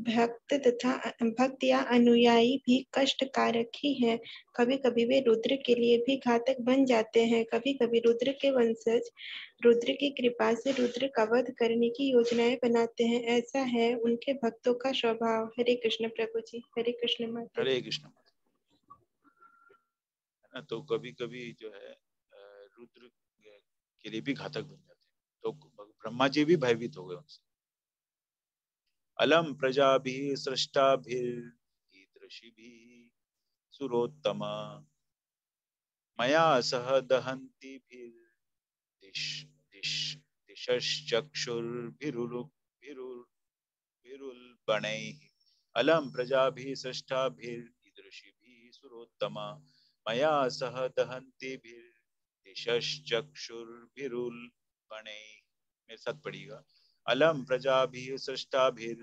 भक्त या अनुयायी भी कष्टकारक ही हैं। कभी कभी वे रुद्र के लिए भी घातक बन जाते हैं। कभी कभी रुद्र के वंशज रुद्र की कृपा से रुद्र का वध करने की योजनाएं बनाते हैं। ऐसा है उनके भक्तों का स्वभाव। हरे कृष्ण प्रभु जी। हरे कृष्ण माता। हरे कृष्ण। तो कभी कभी जो है रुद्र के लिए भी घातक बन जाते हैं, तो ब्रह्मा जी भी भयभीत हो गए उनसे। अलम प्रजाभिः सृष्टाभिर् सुरोत्तम मया सह दहन्तिभिर्दिशश्चक्षुर्भिरुल्बणैः। अलम प्रजाभिः सृष्टाभिर् सुरोत्तम मया सह दहन्तिभिर्दिशश्चक्षुर्भिरुल्बणैः। मेरे साथ पढ़िएगा। अलम प्रजाभिः सृष्टाभिर्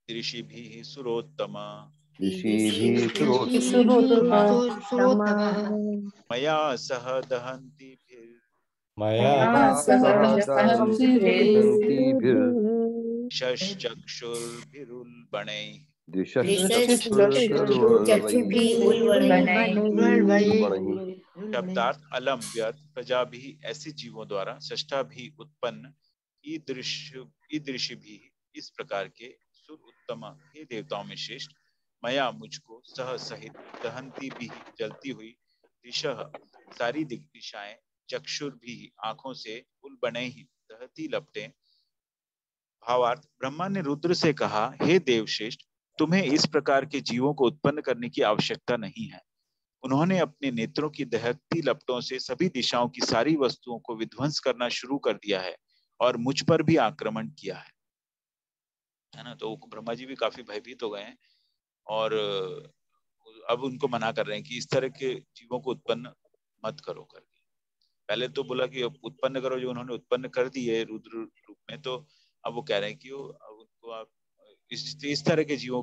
ऋषिभिः सुरोत्तम मया सह दहन्तिभिर्दिशश्चक्षुर्भिरुल्बणैः। शब्दार्थ अलम व्यर्थ, प्रजा भी ऐसे जीवों द्वारा, सृष्टा भी उत्पन्न, ईदृश भी इस प्रकार के, सुर उत्तम हे देवताओं में श्रेष्ठ, मया मुझको, सह सहित, दहंती भी जलती हुई, दिशः सारी दिशाएं, चक्षुर भी आंखों से, उल्बणे ही दहती लपटें। भावार्थ, ब्रह्मा ने रुद्र से कहा, हे देवश्रेष्ठ, तुम्हें इस प्रकार के जीवों को उत्पन्न करने की आवश्यकता नहीं है। उन्होंने अपने नेत्रों की दहकती लपटों से सभी दिशाओं की सारी वस्तुओं को विध्वंस करना शुरू कर दिया है और मुझ पर भी आक्रमण किया है ना। तो ब्रह्मा जी भी काफी भयभीत हो गए हैं और अब उनको मना कर रहे हैं कि इस तरह के जीवों को उत्पन्न मत करो करके। पहले तो बोला कि उत्पन्न करो, जो उन्होंने उत्पन्न कर दी है रुद्र रूप में, तो अब वो कह रहे हैं कि उनको आप इस तरह के जीवों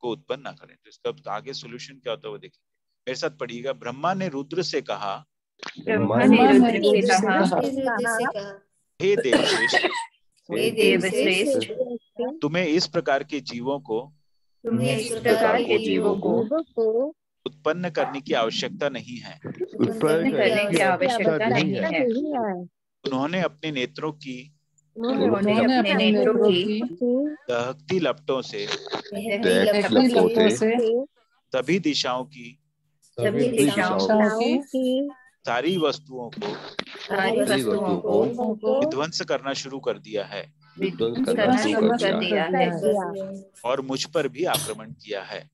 को उत्पन्न ना करें। तो इसका आगे सोल्यूशन क्या होता है वो देखेंगे। मेरे साथ पढ़िएगा। ब्रह्मा ने रुद्र से कहा, हे देवश्रेष्ठ, तुम्हें इस प्रकार के जीवों को उत्पन्न करने की आवश्यकता नहीं है। उन्होंने अपने नेत्रों की दहकती लपटों से सभी दिशाओं की सारी वस्तुओं को विध्वंस करना शुरू कर दिया है और मुझ पर भी आक्रमण किया है।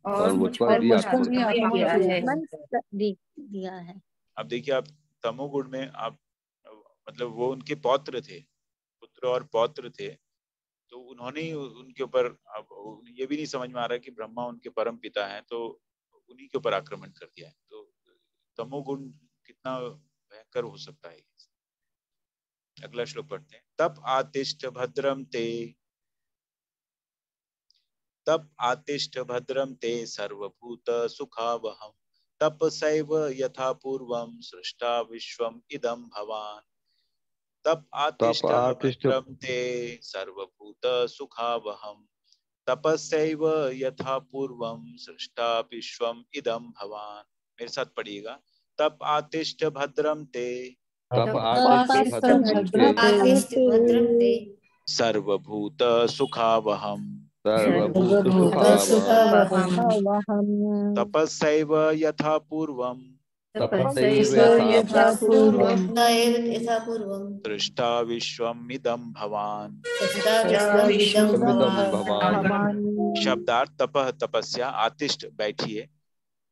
अब देखिए, आप तमोगुण में आप मतलब वो उनके पौत्र थे, पुत्र और पौत्र थे, तो उन्होंने उनके ऊपर, अब ये भी नहीं समझ में आ रहा कि ब्रह्मा उनके परम पिता हैं, तो उन्हीं के ऊपर आक्रमण कर दिया है। तो तमोगुण कितना भयंकर हो सकता है। अगला श्लोक पढ़ते हैं। तप आतिष्ठ भद्रम ते सर्वभूत सुखावहम तपसैव यथा पूर्वं सृष्टा विश्वम इदं भवान। तप आतिष्ठ भद्रम ते सर्वभूत सुखावहम तपस्यैव यथा पूर्वं सृष्टा विश्वम इदं भवान। मेरे साथ पढ़िएगा। तप आतिष्ठ भद्रम ते सर्वभूत सुखावहम सर्वभूतसुखावहम् तपस्सैव यथा पूर्वम् दृष्टा विश्वमिदं भवान्। शब्दार्थ तपः तपस्या, आतिष्ठ बैठिए,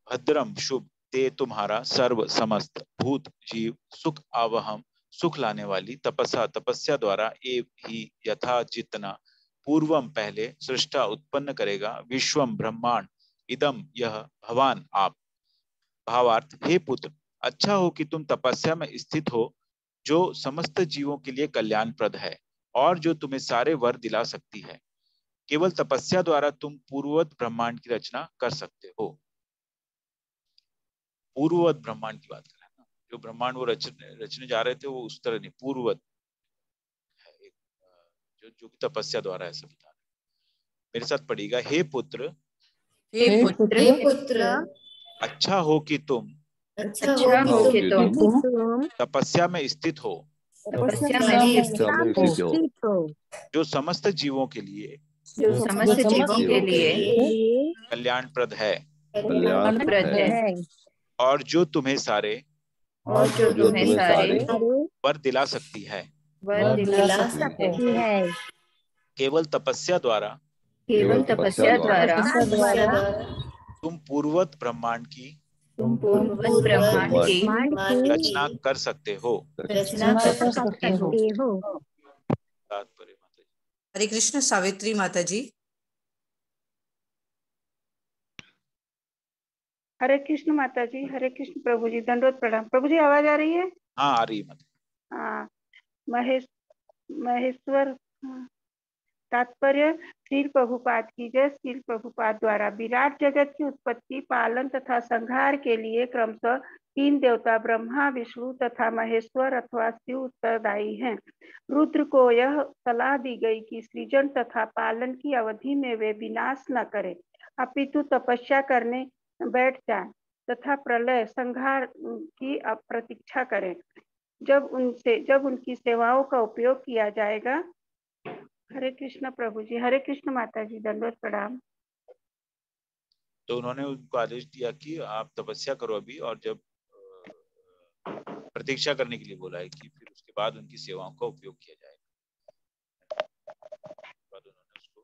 भद्रम शुभ, ते तुम्हारा, सर्व समस्त, भूत जीव, सुख आवहम सुख लाने वाली, तपस्या तपस्या द्वारा, एव ही यथा जितना, पूर्वम पहले, सृष्टा उत्पन्न करेगा, विश्वम ब्रह्मांड, इदम यह, भवान आप। भावार्थ, हे पुत्र, अच्छा हो कि तुम तपस्या में स्थित हो जो समस्त जीवों के लिए कल्याणप्रद है और जो तुम्हें सारे वर दिला सकती है। केवल तपस्या द्वारा तुम पूर्ववत ब्रह्मांड की रचना कर सकते हो। पूर्ववत ब्रह्मांड की बात कर रहे हैं ना, जो ब्रह्मांड वो रचने जा रहे थे वो उस तरह नहीं, पूर्ववत है, जो तपस्या द्वारा ऐसा बता रहे। मेरे साथ पढ़िएगा, हे पुत्र, अच्छा हो कि तुम तपस्या में स्थित हो जो समस्त जीवों के लिए कल्याणप्रद है और जो तुम्हें सारे वर दिला सकती है। केवल तपस्या द्वारा तुम पूर्ववत ब्रह्मांड की रचना कर सकते हो। हरे कृष्ण सावित्री माता जी। हरे कृष्ण माता जी, हरे कृष्ण प्रभु जी, दंडवत प्रणाम। प्रभु जी आवाज आ रही है? हाँ आ रही है माता। हाँ, महेश्वर तात्पर्य, श्रील प्रभुपाद की जय। श्रील प्रभुपाद द्वारा विराट जगत की उत्पत्ति, पालन तथा संहार के लिए क्रमशः 3 देवता ब्रह्मा, विष्णु तथा महेश्वर अथवा शिव उत्तरदायी हैं। रुद्र को यह सलाह दी गई कि सृजन तथा पालन की अवधि में वे विनाश न करें, अपितु तपस्या करने बैठ जाएं तथा प्रलय संहार की प्रतीक्षा करें। जब उनकी सेवाओं का उपयोग किया जाएगा। हरे कृष्ण प्रभु जी, हरे कृष्ण माता जी, दंडवत प्रणाम। तो उन्होंने उनको आदेश दिया कि आप तपस्या करो अभी, और जब प्रतीक्षा करने के लिए बोला है कि फिर उसके बाद उनकी सेवाओं का उपयोग किया जाएगा। बाद उन्होंने उसको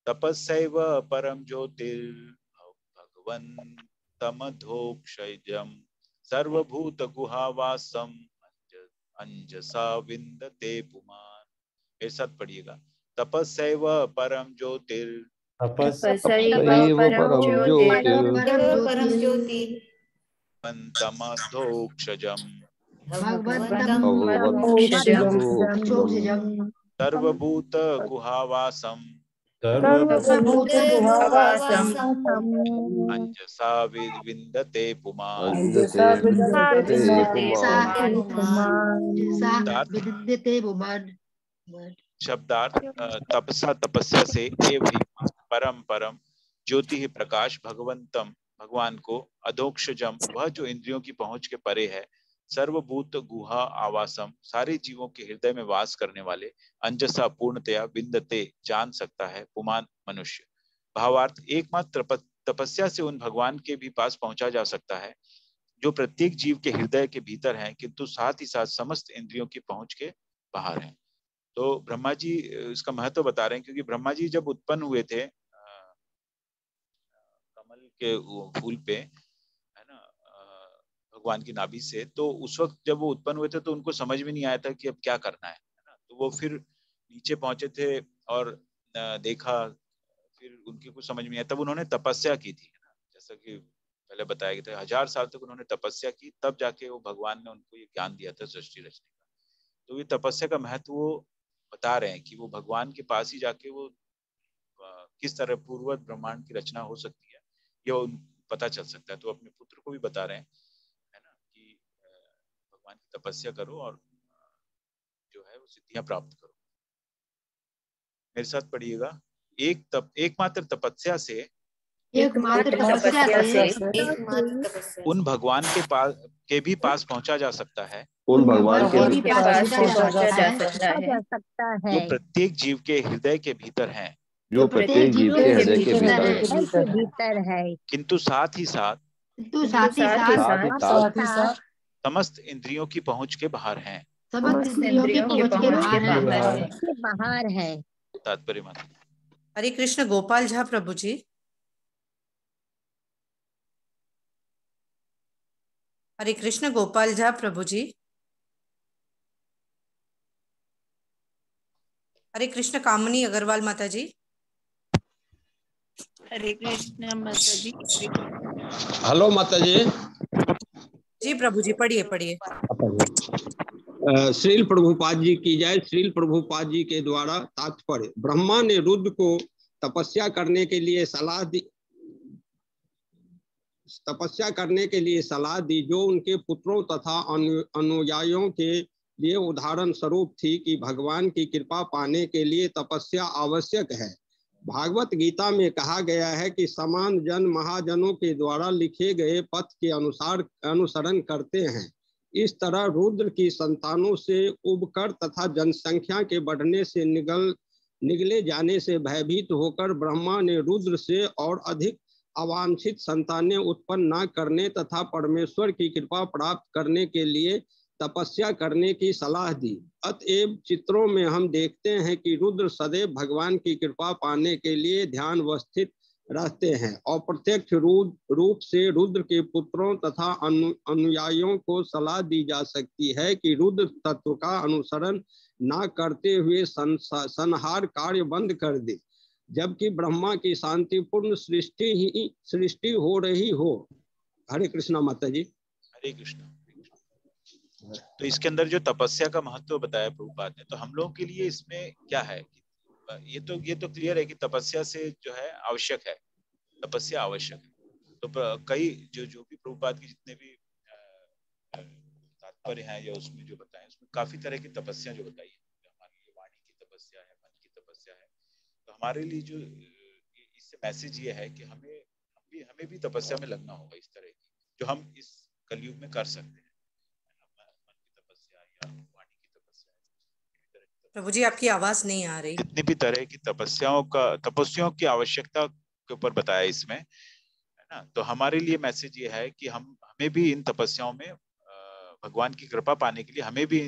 तपस्सैव परम ज्योतिर् भगवन्तमधोक्षजम् सर्वभूत गुहावासम अंजसा विन्दते पुमान्। मेरे साथ पढ़िएगा, तपस्सैव परम ज्योतिर् भगवन्तमधोक्षजम् सर्वभूत गुहावासम अंजसा विन्दते पुमान्। शब्दार्थ, तपसा तपस्या से, एव ही परम परम, ज्योति ही प्रकाश, भगवंतम भगवान को, अधोक्षजम वह जो इंद्रियों की पहुंच के परे है, सर्वभूत गुहा आवासम सारे जीवों के हृदय में वास करने वाले, अंजसा पूर्णतया, विन्दते जान सकता है, पुमान मनुष्य। भावार्थ, एकमात्र तपस्या से उन भगवान के भी पास पहुंचा जा सकता है जो प्रत्येक जीव के हृदय के भीतर हैं, किंतु साथ ही साथ समस्त इंद्रियों की पहुंच के बाहर हैं। तो ब्रह्मा जी इसका महत्व बता रहे हैं, क्योंकि ब्रह्मा जी जब उत्पन्न हुए थे कमल के फूल पे, है ना, भगवान की नाभि से, तो उस वक्त जब वो उत्पन्न हुए थे तो उनको समझ में नहीं आया था कि अब क्या करना है ना। तो वो फिर नीचे पहुंचे थे और देखा, फिर उनकी कुछ समझ में आया, तब उन्होंने तपस्या की थी, है ना, जैसा कि पहले बताया गया था, 1000 साल तक उन्होंने तपस्या की, तब जाके वो भगवान ने उनको ये ज्ञान दिया था सृष्टि रचने का। तो ये तपस्या का महत्व वो बता रहे हैं कि वो भगवान के पास ही जाके वो किस तरह पूर्ववत ब्रह्मांड की रचना हो सकती है, ये पता चल सकता है। तो अपने पुत्र को भी बता रहे हैं, है ना, कि भगवान की तपस्या करो और जो है वो सिद्धियां प्राप्त करो। मेरे साथ पढ़िएगा, एकमात्र तपस्या से एकमात्र तपस्या से उन भगवान के भी पास पहुंचा जा सकता है, उन भगवान के के पास पहुंचा जा सकता है जो प्रत्येक जीव के हृदय के भीतर हैं, जो प्रत्येक जीव के हृदय के भीतर है, किंतु साथ ही साथ समस्त इंद्रियों की पहुंच के बाहर हैं। बाहर है। तात्पर्य माता। हरे कृष्ण। गोपाल झा प्रभु जी। हरे कृष्ण गोपाल झा प्रभु जी। हरे कृष्ण कामनी अग्रवाल माता जी। हरे कृष्ण माता जी। हेलो माता जी। जी प्रभु जी, पढ़िए पढ़िए। श्रील प्रभुपाद जी की जय। श्रील प्रभुपाद जी के द्वारा तात्पर्य। ब्रह्मा ने रुद्र को तपस्या करने के लिए सलाह दी, जो उनके पुत्रों तथा अनुयायियों के लिए उदाहरण स्वरूप थी कि भगवान की कृपा पाने के लिए तपस्या आवश्यक है। भागवत गीता में कहा गया है कि समान जन महाजनों के द्वारा लिखे गए पथ के अनुसार अनुसरण करते हैं। इस तरह रुद्र की संतानों से उबकर तथा जनसंख्या के बढ़ने से निगले जाने से भयभीत होकर ब्रह्मा ने रुद्र से और अधिक अवांछित संतानें उत्पन्न न करने तथा परमेश्वर की कृपा प्राप्त करने के लिए तपस्या करने की सलाह दी। अतएव चित्रों में हम देखते हैं कि रुद्र सदैव भगवान की कृपा पाने के लिए ध्यान अवस्थित रहते हैं और प्रत्यक्ष रूप से रुद्र के पुत्रों तथा अनुयायियों को सलाह दी जा सकती है कि रुद्र तत्व का अनुसरण न करते हुए संहार कार्य बंद कर दे, जबकि ब्रह्मा की शांतिपूर्ण सृष्टि हो रही हो। हरे कृष्णा माता जी। हरे कृष्ण। तो इसके अंदर जो तपस्या का महत्व बताया प्रभुपाद ने, तो हम लोगों के लिए इसमें क्या है? ये तो क्लियर है कि तपस्या से जो है आवश्यक है, तपस्या आवश्यक है। तो कई जो भी प्रभुपाद की जितने भी तात्पर्य हैं या उसमें जो बताए, उसमें काफी तरह की तपस्या जो बताई है। हमारे लिए वाणी की तपस्या है, मन की तपस्या है। तो हमारे लिए जो इससे मैसेज ये है कि हमें भी तपस्या में लगना होगा, इस तरह की जो हम इस कलयुग में कर सकते हैं। प्रभु जी आपकी आवाज नहीं आ रही। जितनी भी तरह की तपस्याओं की आवश्यकता के ऊपर बताया इसमें, है ना। तो हमारे लिए मैसेज ये है कि हमें भी इन तपस्याओं में भगवान की कृपा पाने के लिए हमें भी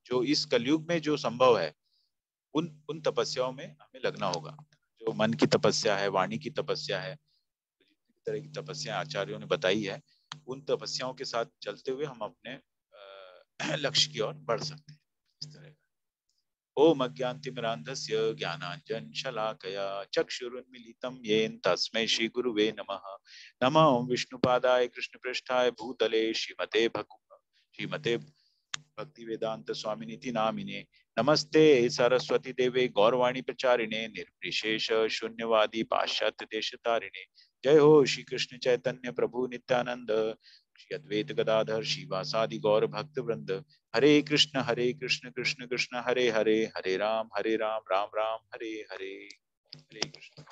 जो इस कलयुग में जो संभव है उन तपस्याओं में हमें लगना होगा। जो मन की तपस्या है, वाणी की तपस्या है, जितनी तरह की तपस्या आचार्यों ने बताई है, उन तपस्याओं के साथ चलते हुए हम अपने लक्ष्य की ओर बढ़ सकते हैं। इस तरह ओम अज्ञानतिमिरान्धस्य ज्ञानाञ्जनशलाकया चक्षुरुन्मीलितं येन तस्मै श्री गुरुवे नमः। नमः ओम विष्णुपादाय कृष्णपृष्ठाय भूतले श्रीमते भक्तिवेदांत स्वामिनिति नामिने। नमस्ते सरस्वती देवे गौरवाणी प्रचारिणे निर्विशेष शून्यवादी पाश्चात्य देशतारिणे। जय हो श्री कृष्ण चैतन्य प्रभु नित्यानंद, श्री अद्वैत गदाधर श्रीवासादि गौर भक्त वृंद। हरे कृष्ण कृष्ण कृष्ण हरे हरे, हरे राम राम राम हरे हरे। हरे कृष्ण।